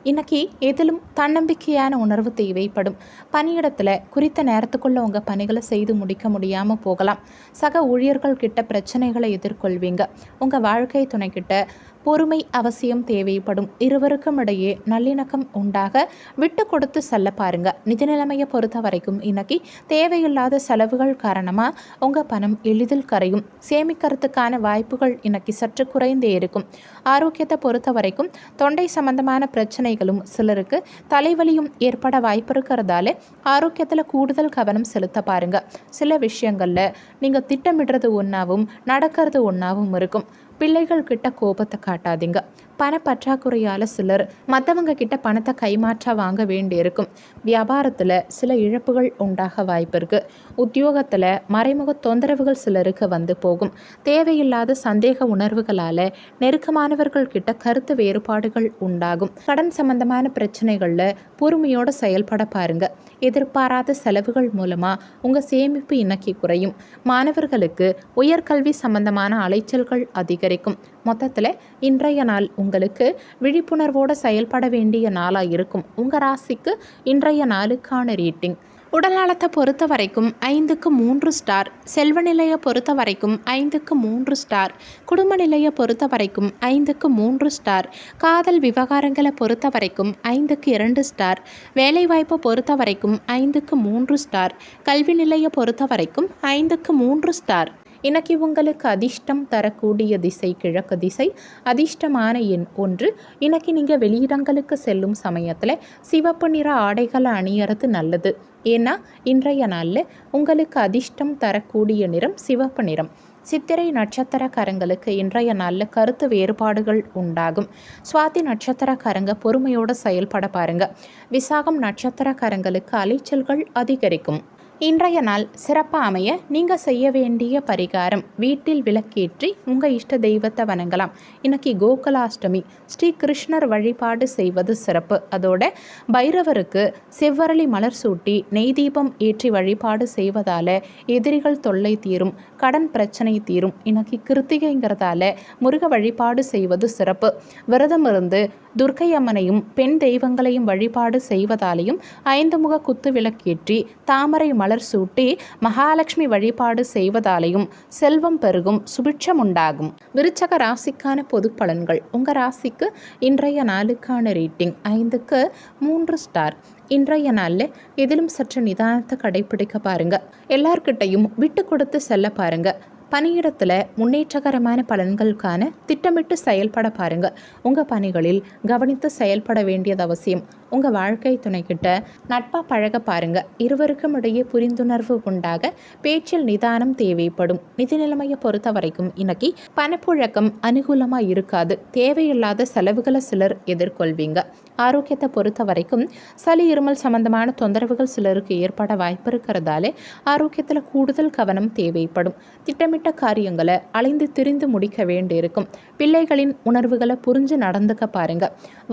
இன்னைக்கு எதிலும் தன்னம்பிக்கையான உணர்வு தேவைப்படும். பணியிடத்தில் குறித்த நேரத்துக்குள்ள உங்கள் பணிகளை செய்து முடிக்க முடியாமல் போகலாம். சக ஊழியர்கள் கிட்ட பிரச்சனைகளை எதிர்கொள்வீங்க. உங்கள் வாழ்க்கை துணைக்கிட்ட பொறுமை அவசியம் தேவைப்படும். இருவருக்கும் இடையே நல்லிணக்கம் உண்டாக விட்டு கொடுத்து செல்ல பாருங்க. நிதி நிலைமையை பொறுத்த வரைக்கும் இன்னைக்கு தேவையில்லாத செலவுகள் காரணமாக உங்கள் பணம் எளிதில் கரையும். சேமிக்கிறதுக்கான வாய்ப்புகள் இன்னைக்கு சற்று குறைந்தே இருக்கும். ஆரோக்கியத்தை பொறுத்த வரைக்கும் தொண்டை சம்பந்தமான பிரச்சனைகளும் சிலருக்கு தலைவலியும் ஏற்பட வாய்ப்பு இருக்கிறதால ஆரோக்கியத்தில் கூடுதல் கவனம் செலுத்த பாருங்க. சில விஷயங்களில் நீங்கள் திட்டமிடுறது ஒன்றாவும் நடக்கிறது ஒன்றாவும் இருக்கும். பிள்ளைகள் கிட்ட கோபத்தை காட்டாதீங்க. பணப்பற்றாக்குறையால் சிலர் மற்றவங்க கிட்ட பணத்தை கைமாற்ற வாங்க வேண்டியிருக்கும். வியாபாரத்தில் சில இழப்புகள் உண்டாக வாய்ப்பு இருக்குது. உத்தியோகத்தில் மறைமுக தொந்தரவுகள் சிலருக்கு வந்து போகும். தேவையில்லாத சந்தேக உணர்வுகளால் நெருக்கமானவர்கள் கிட்ட கருத்து வேறுபாடுகள் உண்டாகும். கடன் சம்பந்தமான பிரச்சனைகளில் பொறுமையோடு செயல்பட பாருங்க. எதிர்பாராத செலவுகள் மூலமாக உங்கள் சேமிப்பு இன்னைக்கு குறையும். மாணவர்களுக்கு உயர்கல்வி சம்பந்தமான அலைச்சல்கள் அதிகரிக்கும். மொத்தத்தில் இன்றைய நாள் உங்களுக்கு விழிப்புணர்வோடு செயல்பட வேண்டிய நாளாக இருக்கும். உங்கள் ராசிக்கு இன்றைய நாளுக்கான ரேட்டிங். உடல் நலத்தை பொறுத்த வரைக்கும் 5க்கு 3 ஸ்டார். செல்வ நிலையை பொறுத்த வரைக்கும் 5க்கு 3 ஸ்டார். குடும்ப நிலையை பொறுத்த வரைக்கும் 5க்கு 3 ஸ்டார். காதல் விவகாரங்களை பொறுத்த வரைக்கும் 5க்கு 2 ஸ்டார். வேலைவாய்ப்பை பொறுத்த வரைக்கும் 5க்கு 3 ஸ்டார். கல்வி நிலையை பொறுத்த வரைக்கும் 5க்கு 3 ஸ்டார். இன்னைக்கு உங்களுக்கு அதிர்ஷ்டம் தரக்கூடிய திசை கிழக்கு திசை. அதிர்ஷ்டமான எண் 1. இன்னைக்கு நீங்கள் வெளியிடங்களுக்கு செல்லும் சமயத்தில் சிவப்பு நிற ஆடைகளை அணியறது நல்லது. ஏன்னா இன்றைய நாளில் உங்களுக்கு அதிர்ஷ்டம் தரக்கூடிய நிறம் சிவப்பு நிறம். சித்திரை நட்சத்திரக்காரங்களுக்கு இன்றைய நாளில் கருத்து வேறுபாடுகள் உண்டாகும். சுவாதி நட்சத்திரக்காரங்க பொறுமையோடு செயல்பட பாருங்க. விசாகம் நட்சத்திரக்காரங்களுக்கு அலைச்சல்கள் அதிகரிக்கும். இன்றைய நாள் சிறப்பாக அமைய நீங்கள் செய்ய வேண்டிய பரிகாரம், வீட்டில் விளக்கேற்றி உங்கள் இஷ்ட தெய்வத்தை வணங்கலாம். இன்னைக்கு கோகுலாஷ்டமி, ஸ்ரீ கிருஷ்ணர் வழிபாடு செய்வது சிறப்பு. அதோட பைரவருக்கு செவ்வரளி மலர் சூட்டி நெய் தீபம் ஏற்றி வழிபாடு செய்வதால் எதிரிகள் தொல்லை தீரும், கடன் பிரச்சனை தீரும். இன்னைக்கு கிருத்திகைங்கிறதால முருக வழிபாடு செய்வது சிறப்பு. விரதம் இருந்து துர்க்கை அம்மனையும் பெண் தெய்வங்களையும் வழிபாடு செய்வதாலையும் 5 முக குத்து விளக்கேற்றி தாமரை மலர் சூட்டி மகாலட்சுமி வழிபாடு செய்வதாலையும் செல்வம் பெருகும், சுபிட்சம் உண்டாகும். விருச்சக ராசிக்கான பொது பலன்கள். உங்கள் ராசிக்கு இன்றைய நாளுக்கான ரேட்டிங் 5க்கு 3 ஸ்டார். இன்றைய நாளில் எதிலும் சற்று நிதானத்தை கடைபிடிக்க பாருங்க. எல்லார்கிட்டையும் விட்டு கொடுத்து செல்ல பாருங்க. பணியிடத்தில் முன்னேற்றகரமான பலன்களுக்கான திட்டமிட்டு செயல்பட பாருங்க. உங்கள் பணிகளில் கவனித்து செயல்பட வேண்டியது அவசியம். உங்கள் வாழ்க்கை துணைக்கிட்ட நட்பாக பழக பாருங்க. இருவருக்கும் இடையே புரிந்துணர்வு உண்டாக பேச்சில் நிதானம் தேவைப்படும். நிதி நிலைமையை பொறுத்த வரைக்கும் இன்னைக்கு பணப்புழக்கம் அனுகூலமாக இருக்காது. தேவையில்லாத செலவுகளை சிலர் எதிர்கொள்வீங்க. ஆரோக்கியத்தை பொறுத்த வரைக்கும் சளி இருமல் சம்பந்தமான தொந்தரவுகள் சிலருக்கு ஏற்பட வாய்ப்பு இருக்கிறதால ஆரோக்கியத்தில் கூடுதல் கவனம் தேவைப்படும். திட்டமிட்ட காரியங்களை அலைந்து திரிந்து முடிக்க வேண்டியிருக்கும். பிள்ளைகளின் உணர்வுகளை புரிஞ்சு நடந்துக்க பாருங்க.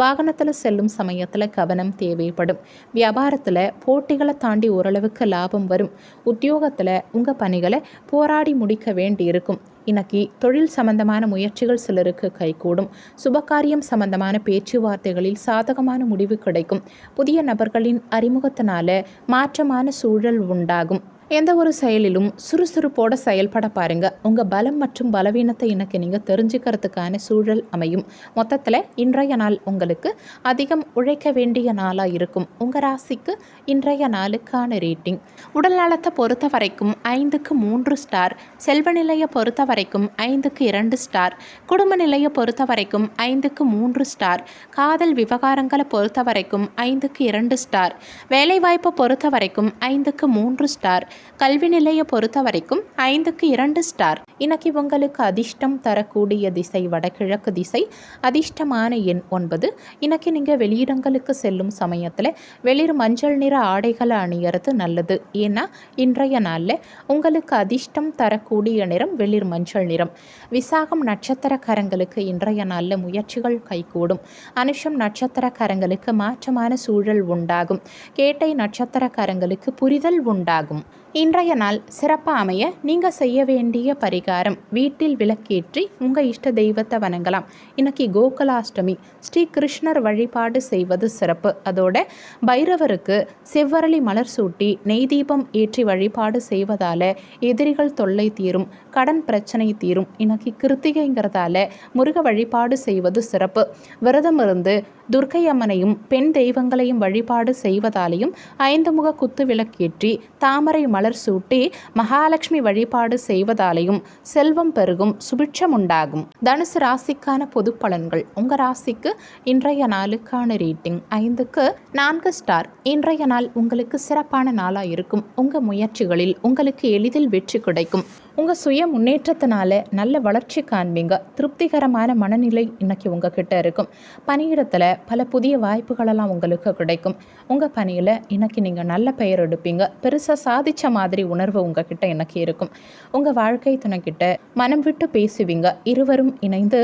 வாகனத்தில் செல்லும் சமயத்தில் கவனம் தேவைப்படும். வியாபாரத்தில் போட்டிகளை தாண்டி ஓரளவுக்கு லாபம் வரும். உத்தியோகத்தில் உங்கள் பணிகளை போராடி முடிக்க வேண்டியிருக்கும். இன்னைக்கு தொழில் சம்பந்தமான முயற்சிகள் சிலருக்கு கைகூடும். சுபகாரியம் சம்பந்தமான பேச்சுவார்த்தைகளில் சாதகமான முடிவு கிடைக்கும். புதிய நபர்களின் அறிமுகத்தினால மாற்றமான சூழல் உண்டாகும். எந்த ஒரு செயலிலும் சுறுசுறுப்போடு செயல்பட பாருங்க. உங்கள் பலம் மற்றும் பலவீனத்தை இன்னைக்கு நீங்கள் தெரிஞ்சுக்கிறதுக்கான சூழல் அமையும். மொத்தத்தில் இன்றைய நாள் உங்களுக்கு அதிகம் உழைக்க வேண்டிய நாளாக இருக்கும். உங்கள் ராசிக்கு இன்றைய நாளுக்கான ரேட்டிங். உடல் நலத்தை பொறுத்த வரைக்கும் 5க்கு 3 ஸ்டார். செல்வ நிலையை பொறுத்த வரைக்கும் 5க்கு 2 ஸ்டார். குடும்ப நிலையை பொறுத்த வரைக்கும் 5க்கு 3 ஸ்டார். காதல் விவகாரங்களை பொறுத்த வரைக்கும் 5க்கு 2 ஸ்டார். வேலைவாய்ப்பை பொறுத்த வரைக்கும் 5க்கு 3 ஸ்டார். கல்வி நிலையை பொறுத்த வரைக்கும் 5க்கு 2 ஸ்டார். இன்னைக்கு உங்களுக்கு அதிர்ஷ்டம் தரக்கூடிய திசை வடகிழக்கு திசை. அதிர்ஷ்டமான எண் 9. இன்னைக்கு நீங்கள் வெளியிடங்களுக்கு செல்லும் சமயத்தில் வெளிர் மஞ்சள் நிற ஆடைகளை அணியறது நல்லது. ஏன்னா இன்றைய நாளில் உங்களுக்கு அதிர்ஷ்டம் தரக்கூடிய நிறம் வெளிர் மஞ்சள் நிறம். விசாகம் நட்சத்திரக்காரங்களுக்கு இன்றைய நாளில் முயற்சிகள் கைகூடும். அனுஷம் நட்சத்திரக்காரங்களுக்கு மாற்றமான சூழல் உண்டாகும். கேட்டை நட்சத்திரக்காரங்களுக்கு புரிதல் உண்டாகும். இன்றைய நாள் சிறப்பாக அமைய நீங்கள் செய்ய வேண்டிய பரிகாரம், வீட்டில் விளக்கேற்றி உங்கள் இஷ்ட தெய்வத்தை வணங்கலாம். இன்னைக்கு கோகுலாஷ்டமி, ஸ்ரீ கிருஷ்ணர் வழிபாடு செய்வது சிறப்பு. அதோட பைரவருக்கு செவ்வரளி மலர் சூட்டி நெய் தீபம் ஏற்றி வழிபாடு செய்வதால் எதிரிகள் தொல்லை தீரும், கடன் பிரச்சனை தீரும். இன்னைக்கு கிருத்திகைங்கிறதால முருக வழிபாடு செய்வது சிறப்பு. விரதம் இருந்து துர்க்கை அம்மனையும் பெண் தெய்வங்களையும் வழிபாடு செய்வதாலையும் 5 முக குத்து விளக்கேற்றி தாமரை மலர் சூட்டி மகாலட்சுமி வழிபாடு செய்வதாலையும் செல்வம் பெருகும், சுபிட்சம் உண்டாகும். தனுசு ராசிக்கான பொது பலன்கள். உங்கள் ராசிக்கு இன்றைய நாளுக்கான ரேட்டிங் 5க்கு 4 ஸ்டார். இன்றைய நாள் உங்களுக்கு சிறப்பான நாளாக இருக்கும். உங்கள் முயற்சிகளில் உங்களுக்கு எளிதில் வெற்றி கிடைக்கும். உங்கள் சுய முன்னேற்றத்தினால நல்ல வளர்ச்சி காண்பீங்க. திருப்திகரமான மனநிலை இன்னைக்கு உங்ககிட்ட இருக்கும். பணியிடத்தில் பல புதிய வாய்ப்புகளெல்லாம் உங்களுக்கு கிடைக்கும். உங்கள் பணியில் இன்னைக்கு நீங்கள் நல்ல பெயர் எடுப்பீங்க. பெருசாக சாதித்த மாதிரி உணர்வு உங்ககிட்ட இன்னைக்கு இருக்கும். உங்கள் வாழ்க்கை துணைக்கிட்ட மனம் விட்டு பேசுவீங்க. இருவரும் இணைந்து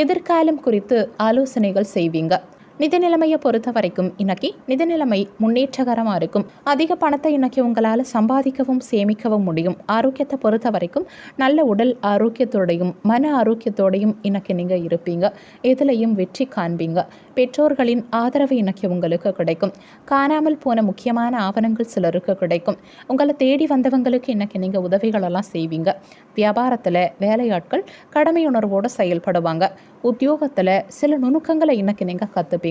எதிர்காலம் குறித்து ஆலோசனைகள் செய்வீங்க. நிதி நிலைமையை பொறுத்த வரைக்கும் இன்னைக்கு நிதி நிலைமை முன்னேற்றகரமாக இருக்கும். அதிக பணத்தை இன்னைக்கு உங்களால் சம்பாதிக்கவும் சேமிக்கவும் முடியும். ஆரோக்கியத்தை பொறுத்த வரைக்கும் நல்ல உடல் ஆரோக்கியத்தோடையும் மன ஆரோக்கியத்தோடையும் இன்னைக்கு நீங்கள் இருப்பீங்க. எதுலையும் வெற்றி காண்பீங்க. பெற்றோர்களின் ஆதரவு இன்னைக்கு உங்களுக்கு கிடைக்கும். காணாமல் போன முக்கியமான ஆவணங்கள் சிலருக்கு கிடைக்கும். உங்களை தேடி வந்தவங்களுக்கு இன்னைக்கு நீங்கள் உதவிகளெல்லாம் செய்வீங்க. வியாபாரத்தில் வேலையாட்கள் கடமையுணர்வோடு செயல்படுவாங்க. உத்தியோகத்தில் சில நுணுக்கங்களை இன்னைக்கு நீங்கள் கற்றுப்பீங்க.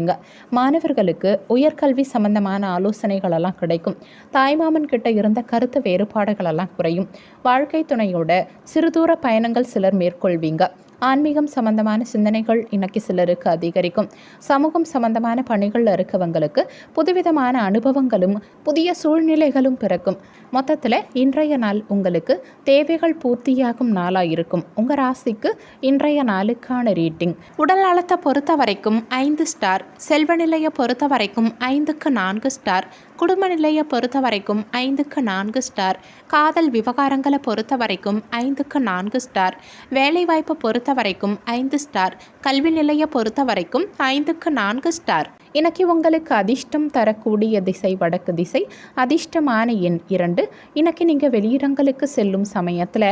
மாணவர்களுக்கு உயர்கல்வி சம்பந்தமான ஆலோசனைகளெல்லாம் கிடைக்கும். தாய்மாமன் கிட்ட இருந்த கருத்து வேறுபாடுகளெல்லாம் குறையும். வாழ்க்கை துணையோட சிறுதூர பயணங்கள் சிலர் மேற்கொள்வீங்க. ஆன்மீகம் சம்பந்தமான சிந்தனைகள் இன்னைக்கு சிலருக்கு அதிகரிக்கும். சமூகம் சம்பந்தமான பணிகளில் இருக்கவங்களுக்கு புதுவிதமான அனுபவங்களும் புதிய சூழ்நிலைகளும் பிறக்கும். மொத்தத்தில் இன்றைய நாள் உங்களுக்கு தேவைகள் பூர்த்தியாகும் நாளாக இருக்கும். உங்கள் ராசிக்கு இன்றைய நாளுக்கான ரேட்டிங். உடல் நலத்தை பொறுத்த வரைக்கும் 5 ஸ்டார். செல்வ நிலையை பொறுத்த வரைக்கும் 5க்கு 4 ஸ்டார். குடும்ப நிலையை பொறுத்த வரைக்கும் 5க்கு 4 ஸ்டார். காதல் விவகாரங்களை பொறுத்த வரைக்கும் 5க்கு 4 ஸ்டார். வேலைவாய்ப்பை பொறுத்த வரைக்கும் 5 ஸ்டார். கல்வி நிலையை பொறுத்த வரைக்கும் 5க்கு 4 ஸ்டார். இன்னைக்கு உங்களுக்கு அதிர்ஷ்டம் தரக்கூடிய திசை வடக்கு திசை. அதிர்ஷ்டமான எண் 2. இன்னைக்கு நீங்கள் வெளியிடங்களுக்கு செல்லும் சமயத்தில்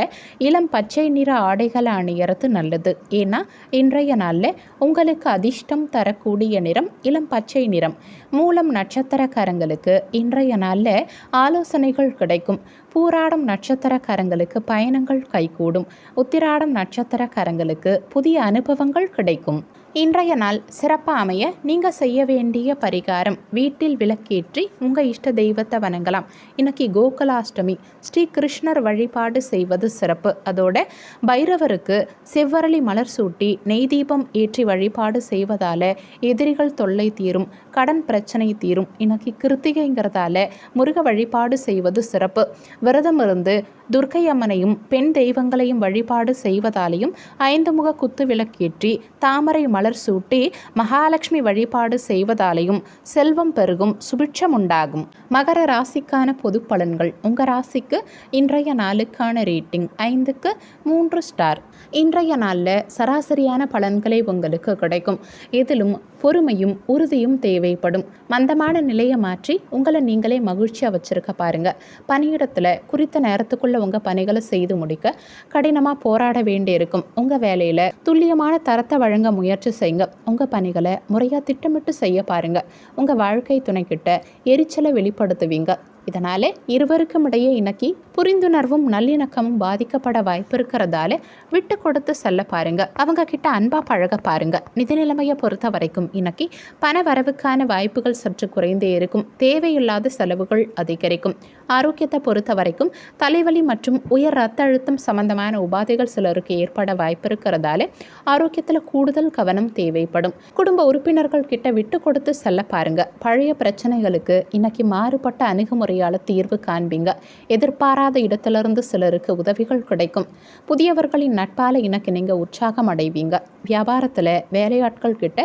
இளம் பச்சை நிற ஆடைகளை அணியறது நல்லது. ஏன்னா இன்றைய நாளில் உங்களுக்கு அதிர்ஷ்டம் தரக்கூடிய நிறம் இளம் பச்சை நிறம். மூலம் நட்சத்திரக்காரங்களுக்கு இன்றைய நாளில் ஆலோசனைகள் கிடைக்கும். பூராடம் நட்சத்திரக்காரங்களுக்கு பயணங்கள் கைகூடும். உத்திராடம் நட்சத்திரக்காரங்களுக்கு புதிய அனுபவங்கள் கிடைக்கும். இன்றைய நாள் சிறப்பாக அமைய நீங்கள் செய்ய வேண்டிய பரிகாரம், வீட்டில் விளக்கேற்றி உங்கள் இஷ்ட தெய்வத்தை வணங்கலாம். இன்னைக்கு கோகுலாஷ்டமி, ஸ்ரீ கிருஷ்ணர் வழிபாடு செய்வது சிறப்பு. அதோட பைரவருக்கு செவ்வரளி மலர் சூட்டி நெய் தீபம் ஏற்றி வழிபாடு செய்வதால் எதிரிகள் தொல்லை தீரும், கடன் பிரச்சனை தீரும். இன்னைக்கு கிருத்திகைங்கிறதால முருக வழிபாடு செய்வது சிறப்பு. விரதம் இருந்து துர்க்கை அம்மனையும் பெண் தெய்வங்களையும் வழிபாடு செய்வதாலையும் 5 முக குத்து விளக்கேற்றி தாமரை மலர் சூட்டி மகாலட்சுமி வழிபாடு செய்வதாலையும் செல்வம் பெருகும், சுபிட்சம் உண்டாகும். மகர ராசிக்கான பொது பலன்கள். உங்கள் ராசிக்கு இன்றைய நாளுக்கான ரேட்டிங் 5க்கு 3 ஸ்டார். இன்றைய நாளில் சராசரியான பலன்களே உங்களுக்கு கிடைக்கும். இதிலும் பொறுமையும் உறுதியும் தேவைப்படும். மந்தமான நிலையை மாற்றி உங்களை நீங்களே மகிழ்ச்சியாக வச்சுருக்க பாருங்கள். பணியிடத்தில் குறித்த நேரத்துக்குள்ளே உங்கள் பணிகளை செய்து முடிக்க கடினமாக போராட வேண்டியிருக்கும். உங்கள் வேலையில் துல்லியமான தரத்தை வழங்க முயற்சி செய்யுங்க. உங்கள் பணிகளை முறையாக திட்டமிட்டு செய்ய பாருங்கள். உங்கள் வாழ்க்கை துணைக்கிட்ட எரிச்சலை வெளிப்படுத்துவீங்க. இதனால் இருவருக்கும் இடையே இன்னைக்கு புரிந்துணர்வும் நல்லிணக்கமும் பாதிக்கப்பட வாய்ப்பு இருக்கிறதால விட்டு கொடுத்து செல்ல பாருங்க. அவங்க கிட்ட அன்பா பழக பாருங்க. நிதி நிலைமையை பொறுத்த வரைக்கும் இன்னைக்கு பண வரவுக்கான வாய்ப்புகள் சற்று குறைந்தே இருக்கும். தேவையில்லாத செலவுகள் அதிகரிக்கும். ஆரோக்கியத்தை பொறுத்த வரைக்கும் தலைவலி மற்றும் உயர் ரத்த அழுத்தம் சம்பந்தமான உபாதைகள் சிலருக்கு ஏற்பட வாய்ப்பு இருக்கிறதால ஆரோக்கியத்தில் கூடுதல் கவனம் தேவைப்படும். குடும்ப உறுப்பினர்கள் கிட்ட விட்டு கொடுத்து செல்ல பாருங்க. பழைய பிரச்சனைகளுக்கு இன்னைக்கு மாறுபட்ட அணுகுமுறையால் தீர்வு காண்பீங்க. எதிர்பாராத இடத்திலிருந்து சிலருக்கு உதவிகள் கிடைக்கும். புதியவர்களின் நட்பால இன்னைக்கு நீங்க உற்சாகம் அடைவீங்க. வியாபாரத்தில் வேலையாட்கள் கிட்ட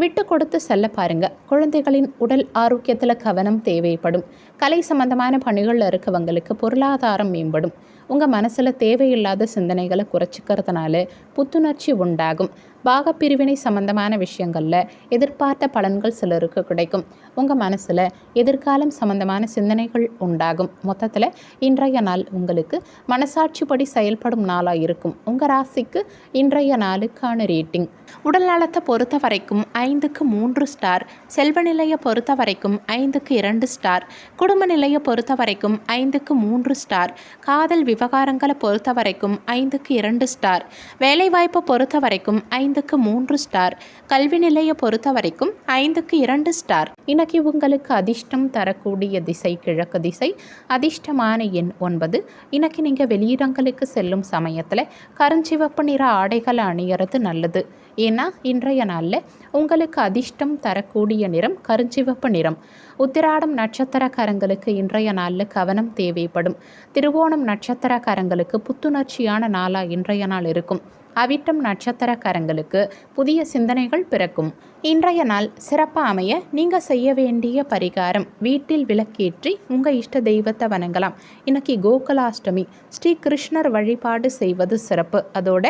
விட்டு கொடுத்து செல்ல பாருங்க. குழந்தைகளின் உடல் ஆரோக்கியத்தில் கவனம் தேவைப்படும். கலை சம்பந்தமான பணிகளில் இருக்கவங்களுக்கு பொருளாதாரம் மேம்படும். உங்கள் மனசில் தேவையில்லாத சிந்தனைகளை குறைச்சிக்கிறதுனால புத்துணர்ச்சி உண்டாகும். பாகப்பிரிவினை சம்பந்தமான விஷயங்களில் எதிர்பார்த்த பலன்கள் சிலருக்கு கிடைக்கும். உங்கள் மனசில் எதிர்காலம் சம்பந்தமான சிந்தனைகள் உண்டாகும். மொத்தத்தில் இன்றைய நாள் உங்களுக்கு மனசாட்சிப்படி செயல்படும் நாளாக இருக்கும். உங்கள் ராசிக்கு இன்றைய நாளுக்கான ரேட்டிங்: உடல் நலத்தை பொறுத்த வரைக்கும் 5க்கு 3 ஸ்டார், செல்வ நிலையை பொறுத்த வரைக்கும் 5க்கு 2 ஸ்டார், குடும்ப நிலையை பொறுத்த வரைக்கும் 5க்கு 3 ஸ்டார், காதல் விவகாரங்களை பொறுத்த வரைக்கும் 5க்கு 2 ஸ்டார், வேலைவாய்ப்பை பொறுத்த வரைக்கும் 5க்கு 3 ஸ்டார், கல்வி நிலையை பொறுத்த வரைக்கும் 5க்கு 2 ஸ்டார். இன்னைக்கு உங்களுக்கு அதிர்ஷ்டம் தரக்கூடிய திசை கிழக்கு திசை. அதிர்ஷ்டமான எண் 9. இன்னைக்கு நீங்கள் வெளியிடங்களுக்கு செல்லும் சமயத்தில் கருஞ்சிவப்பு நிற ஆடைகளை அணியறது நல்லது. ஏன்னா இன்றைய நாளில் உங்களுக்கு அதிர்ஷ்டம் தரக்கூடிய நிறம் கருஞ்சிவப்பு நிறம். உத்திராடம் நட்சத்திரக்காரங்களுக்கு இன்றைய நாளில் கவனம் தேவைப்படும். திருவோணம் நட்சத்திரக்காரங்களுக்கு புத்துணர்ச்சியான நாளாக இன்றைய நாள் இருக்கும். அவிட்டம் நட்சத்திரக்காரங்களுக்கு புதிய சிந்தனைகள் பிறக்கும். இன்றைய நாள் சிறப்பாக அமைய நீங்கள் செய்ய வேண்டிய பரிகாரம்: வீட்டில் விளக்கேற்றி உங்கள் இஷ்ட தெய்வத்தை வணங்கலாம். இன்னைக்கு கோகுலாஷ்டமி, ஸ்ரீ கிருஷ்ணர் வழிபாடு செய்வது சிறப்பு. அதோட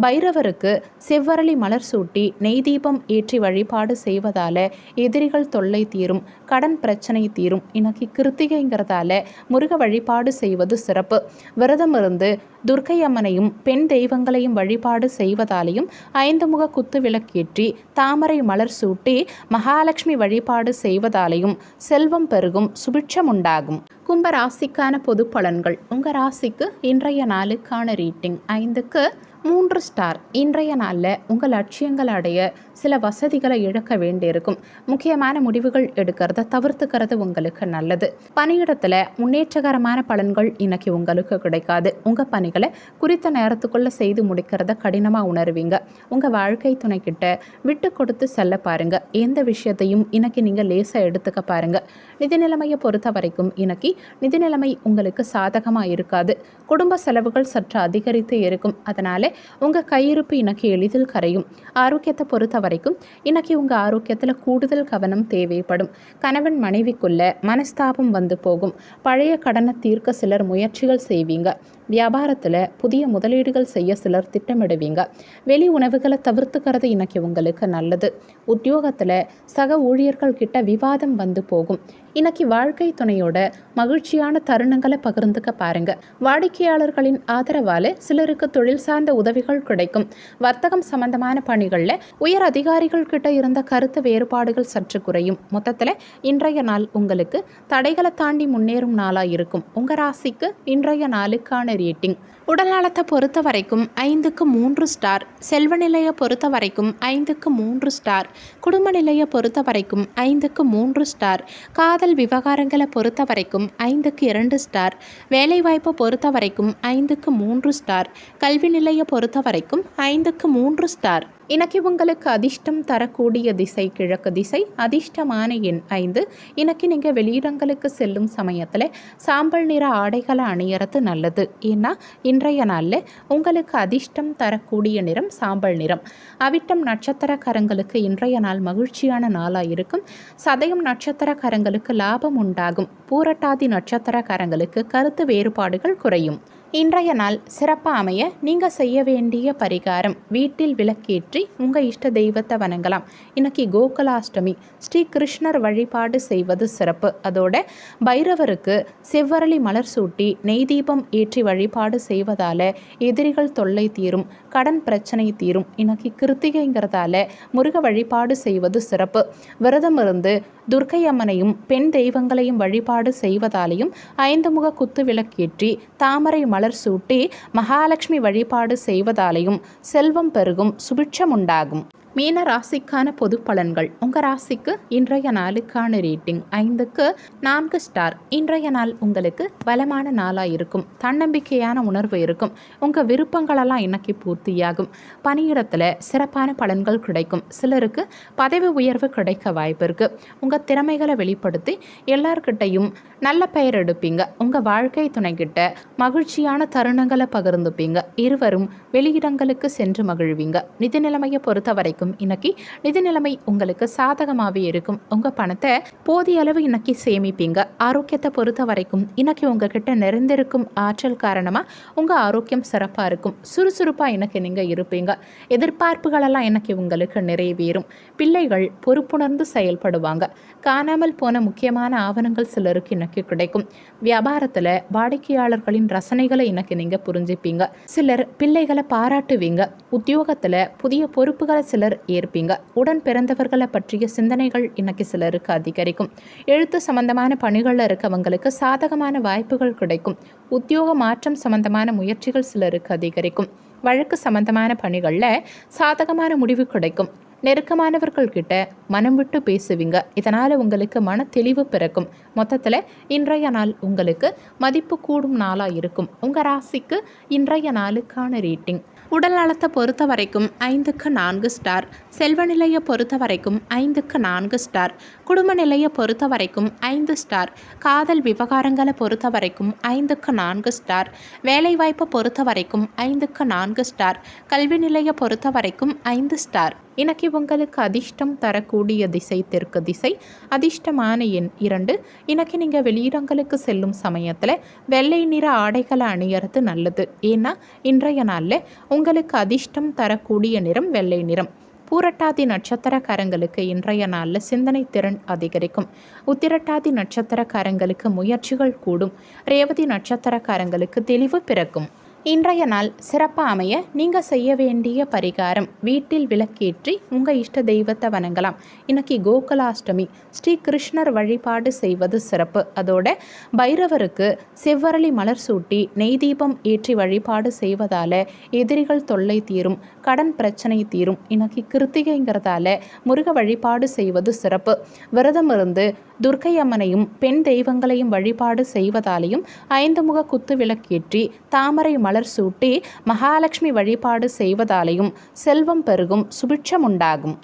பைரவருக்கு செவ்வரளி மலர் சூட்டி நெய் தீபம் ஏற்றி வழிபாடு செய்வதால் எதிரிகள் தொல்லை தீரும், கடன் பிரச்சனை தீரும். இன்னைக்கு கிருத்திகைங்கிறதால முருக வழிபாடு செய்வது சிறப்பு. விரதம் இருந்து துர்க்கை அம்மனையும் பெண் தெய்வங்களையும் வழிபாடு செய்வதாலையும் 5 முக குத்து விளக்கேற்றி தாமரை மலர் சூட்டி மகாலட்சுமி வழிபாடு செய்வதாலையும் செல்வம் பெருகும், சுபிட்சம் உண்டாகும். கும்ப ராசிக்கான பொது பலன்கள்: உங்கள் ராசிக்கு இன்றைய நாளுக்கான ரேட்டிங் 5க்கு 3 ஸ்டார். இன்றைய நாளில் உங்கள் லட்சியங்கள் அடைய சில வசதிகளை இழக்க வேண்டியிருக்கும். முக்கியமான முடிவுகள் எடுக்கிறத தவிர்த்துக்கிறது உங்களுக்கு நல்லது. பணியிடத்தில் முன்னேற்றகரமான பலன்கள் இன்னைக்கு உங்களுக்கு கிடைக்காது. உங்கள் பணிகளை குறித்த நேரத்துக்குள்ளே செய்து முடிக்கிறத கடினமாக உணர்வீங்க. உங்கள் வாழ்க்கை துணைக்கிட்ட விட்டு கொடுத்து செல்ல பாருங்கள். எந்த விஷயத்தையும் இன்னைக்கு நீங்கள் லேசாக எடுத்துக்க பாருங்கள். நிதி நிலைமையை பொறுத்த வரைக்கும் இன்னைக்கு நிதி நிலைமை உங்களுக்கு சாதகமாக இருக்காது. குடும்ப செலவுகள் சற்று அதிகரித்து இருக்கும். அதனால் உங்கள் கையிருப்பு இன்னைக்கு எளிதில் கரையும். ஆரோக்கியத்தை பொறுத்த வரைக்கும் இன்னைக்கு உங்கள் ஆரோக்கியத்தில் கூடுதல் கவனம் தேவைப்படும். கணவன் மனைவிக்குள்ள மனஸ்தாபம் வந்து போகும். பழைய கடனை தீர்க்க சிலர் முயற்சிகள் செய்வீங்க. வியாபாரத்தில் புதிய முதலீடுகள் செய்ய சிலர் திட்டமிடுவீங்க. வெளி உணவுகளை தவிர்த்துக்கிறது இன்னைக்கு உங்களுக்கு நல்லது. உத்தியோகத்தில் சக ஊழியர்கள் கிட்ட விவாதம் வந்து போகும். இன்னைக்கு வாழ்க்கை துணையோட மகிழ்ச்சியான தருணங்களை பகிர்ந்துக்க பாருங்க. வாடிக்கையாளர்களின் ஆதரவால் சிலருக்கு தொழில் சார்ந்த உதவிகள் கிடைக்கும். வர்த்தகம் சம்பந்தமான பணிகளில் உயர் அதிகாரிகள் கிட்ட இருந்த கருத்து வேறுபாடுகள் சற்று குறையும். மொத்தத்தில் இன்றைய நாள் உங்களுக்கு தடைகளை தாண்டி முன்னேறும் நாளாக இருக்கும். உங்கள் ராசிக்கு இன்றைய நாளுக்கான ரேட்டிங்: உடல் நலத்தை பொறுத்த வரைக்கும் 5க்கு 3 ஸ்டார், செல்வ நிலையை பொறுத்த வரைக்கும் 5க்கு 3 ஸ்டார், குடும்ப நிலையை பொறுத்த வரைக்கும் 5க்கு 3 ஸ்டார், காதல் விவகாரங்களை பொறுத்த வரைக்கும் 5க்கு 2 ஸ்டார், வேலைவாய்ப்பை பொறுத்த வரைக்கும் 5க்கு 3 ஸ்டார், கல்வி நிலையை பொறுத்த வரைக்கும் 5க்கு 3 ஸ்டார். இன்னைக்கு உங்களுக்கு அதிர்ஷ்டம் தரக்கூடிய திசை கிழக்கு திசை. அதிர்ஷ்டமான எண் 5. இன்னைக்கு நீங்கள் வெளியிடங்களுக்கு செல்லும் சமயத்தில் சாம்பல் நிற ஆடைகளை அணியறது நல்லது. ஏன்னா இன்றைய நாளில் உங்களுக்கு அதிர்ஷ்டம் தரக்கூடிய நிறம் சாம்பல் நிறம். அவிட்டம் நட்சத்திரக்காரங்களுக்கு இன்றைய நாள் மகிழ்ச்சியான நாளாக இருக்கும். சதயம் நட்சத்திரக்காரங்களுக்கு லாபம் உண்டாகும். பூரட்டாதி நட்சத்திரக்காரங்களுக்கு கருத்து வேறுபாடுகள் குறையும். இன்றைய நாள் சிறப்பாக அமைய நீங்கள் செய்ய வேண்டிய பரிகாரம்: வீட்டில் விளக்கேற்றி உங்கள் இஷ்ட தெய்வத்தை வணங்கலாம். இன்னைக்கு கோகுலாஷ்டமி, ஸ்ரீ கிருஷ்ணர் வழிபாடு செய்வது சிறப்பு. அதோட பைரவருக்கு செவ்வரளி மலர் சூட்டி நெய் தீபம் ஏற்றி வழிபாடு செய்வதால் எதிரிகள் தொல்லை தீரும், கடன் பிரச்சனை தீரும். இன்னைக்கு கிருத்திகைங்கிறதால முருக வழிபாடு செய்வது சிறப்பு. விரதம் இருந்து துர்க்கை அம்மனையும் பெண் தெய்வங்களையும் வழிபாடு செய்வதாலையும் 5 முக குத்து விளக்கேற்றி தாமரை மலர் சூட்டி மகாலட்சுமி வழிபாடு செய்வதாலையும் செல்வம் பெருகும், சுபிட்சம் உண்டாகும். மீன ராசிக்கான பொது பலன்கள்: உங்கள் ராசிக்கு இன்றைய நாளுக்கான ரேட்டிங் 5க்கு 4 ஸ்டார். இன்றைய நாள் உங்களுக்கு பலமான நாளாக இருக்கும். தன்னம்பிக்கையான உணர்வு இருக்கும். உங்கள் விருப்பங்களெல்லாம் இன்னைக்கு பூர்த்தியாகும். பணியிடத்தில் சிறப்பான பலன்கள் கிடைக்கும். சிலருக்கு பதவி உயர்வு கிடைக்க வாய்ப்பு இருக்குது. உங்கள் திறமைகளை வெளிப்படுத்தி எல்லார்கிட்டையும் நல்ல பெயர் எடுப்பீங்க. உங்கள் வாழ்க்கை துணைக்கிட்ட மகிழ்ச்சியான தருணங்களை பகிர்ந்துப்பீங்க. இருவரும் வெளியிடங்களுக்கு சென்று மகிழ்வீங்க. நிதி நிலைமையை பொறுத்த வரைக்கும் கிடைக்கும். இன்னைக்கு நிதி நிலைமை உங்களுக்கு சாதகமாகவே இருக்கும். உங்கள் பணத்தை போதிய அளவு இன்னைக்கு சேமிப்பீங்க. ஆரோக்கியத்தை பொறுத்த வரைக்கும் இன்னைக்கு உங்ககிட்ட நிறைந்திருக்கும் ஆற்றல் காரணமாக உங்கள் ஆரோக்கியம் சிறப்பாக இருக்கும். சுறுசுறுப்பாக இன்னைக்கு நீங்கள் இருப்பீங்க. எதிர்பார்ப்புகளெல்லாம் இன்னைக்கு உங்களுக்கு நிறைவேறும். பிள்ளைகள் பொறுப்புணர்ந்து செயல்படுவாங்க. காணாமல் போன முக்கியமான ஆவணங்கள் சிலருக்கு இன்னைக்கு கிடைக்கும். வியாபாரத்தில் வாடிக்கையாளர்களின் ரசனைகளை இன்னைக்கு நீங்கள் புரிஞ்சுப்பீங்க. சிலர் பிள்ளைகளை பாராட்டுவீங்க. உத்தியோகத்தில் புதிய பொறுப்புகளை சிலர் ஏற்பீங்க. உடன் பிறந்தவர்களை பற்றிய சிந்தனைகள் இன்னைக்கு சிலருக்கு அதிகரிக்கும். எழுத்து சம்பந்தமான பணிகளில் இருக்கவங்களுக்கு சாதகமான வாய்ப்புகள் கிடைக்கும். உத்தியோக மாற்றம் சம்பந்தமான முயற்சிகள் சிலருக்கு அதிகரிக்கும். வழக்கு சம்பந்தமான பணிகளில் சாதகமான முடிவு கிடைக்கும். நெருக்கமானவர்கள் கிட்ட மனம் விட்டு பேசுவீங்க. இதனால் உங்களுக்கு மன தெளிவு பிறக்கும். மொத்தத்தில் இன்றைய நாள் உங்களுக்கு மதிப்பு கூடும் நாளாக இருக்கும். உங்கள் ராசிக்கு இன்றைய நாளுக்கான ரேட்டிங்: உடல் நலத்தை பொறுத்த வரைக்கும் 5க்கு 4 ஸ்டார். செல்வ நிலையை பொறுத்த வரைக்கும் 5க்கு 4 ஸ்டார். குடும்ப நிலையை பொறுத்த வரைக்கும் 5 ஸ்டார். காதல் விவகாரங்களை பொறுத்த வரைக்கும் 5க்கு 4 ஸ்டார். வேலைவாய்ப்பை பொறுத்த வரைக்கும் 5க்கு 4 ஸ்டார். கல்வி நிலையை பொறுத்த வரைக்கும் 5 ஸ்டார். இன்னைக்கு உங்களுக்கு அதிர்ஷ்டம் தரக்கூடிய திசை தெற்கு திசை. அதிர்ஷ்டமான எண் 2. இன்னைக்கு நீங்கள் வெளியிடங்களுக்கு செல்லும் சமயத்தில் வெள்ளை நிற ஆடைகளை அணியறது நல்லது. ஏன்னா இன்றைய நாளில் உங்களுக்கு அதிர்ஷ்டம் தரக்கூடிய நிறம் வெள்ளை நிறம். பூரட்டாதி நட்சத்திரக்காரங்களுக்கு இன்றைய நாளில் சிந்தனை திறன் அதிகரிக்கும். உத்திரட்டாதி நட்சத்திரக்காரங்களுக்கு முயற்சிகள் கூடும். ரேவதி நட்சத்திரக்காரங்களுக்கு தெளிவு பிறக்கும். இன்றைய நாள் சிறப்பாக அமைய நீங்கள் செய்ய வேண்டிய பரிகாரம்: வீட்டில் விளக்கேற்றி உங்கள் இஷ்ட தெய்வத்தை வணங்கலாம். இன்னைக்கு கோகுலாஷ்டமி. ஸ்ரீ கிருஷ்ணர் வழிபாடு செய்வது சிறப்பு. அதோட பைரவருக்கு செவ்வரளி மலர் சூட்டி நெய் தீபம் ஏற்றி வழிபாடு செய்வதால் எதிரிகள் தொல்லை தீரும். கடன் பிரச்சனை தீரும். இன்னைக்கு கிருத்திகைங்கிறதால முருக வழிபாடு செய்வது சிறப்பு. விரதம் இருந்து துர்க்கை அம்மனையும் பெண் தெய்வங்களையும் வழிபாடு செய்வதாலையும் 5 முக குத்து விளக்கேற்றி தாமரை மலர் சூட்டி மகாலட்சுமி வழிபாடு செய்வதாலையும் செல்வம் பெருகும், சுபிட்சம் உண்டாகும்.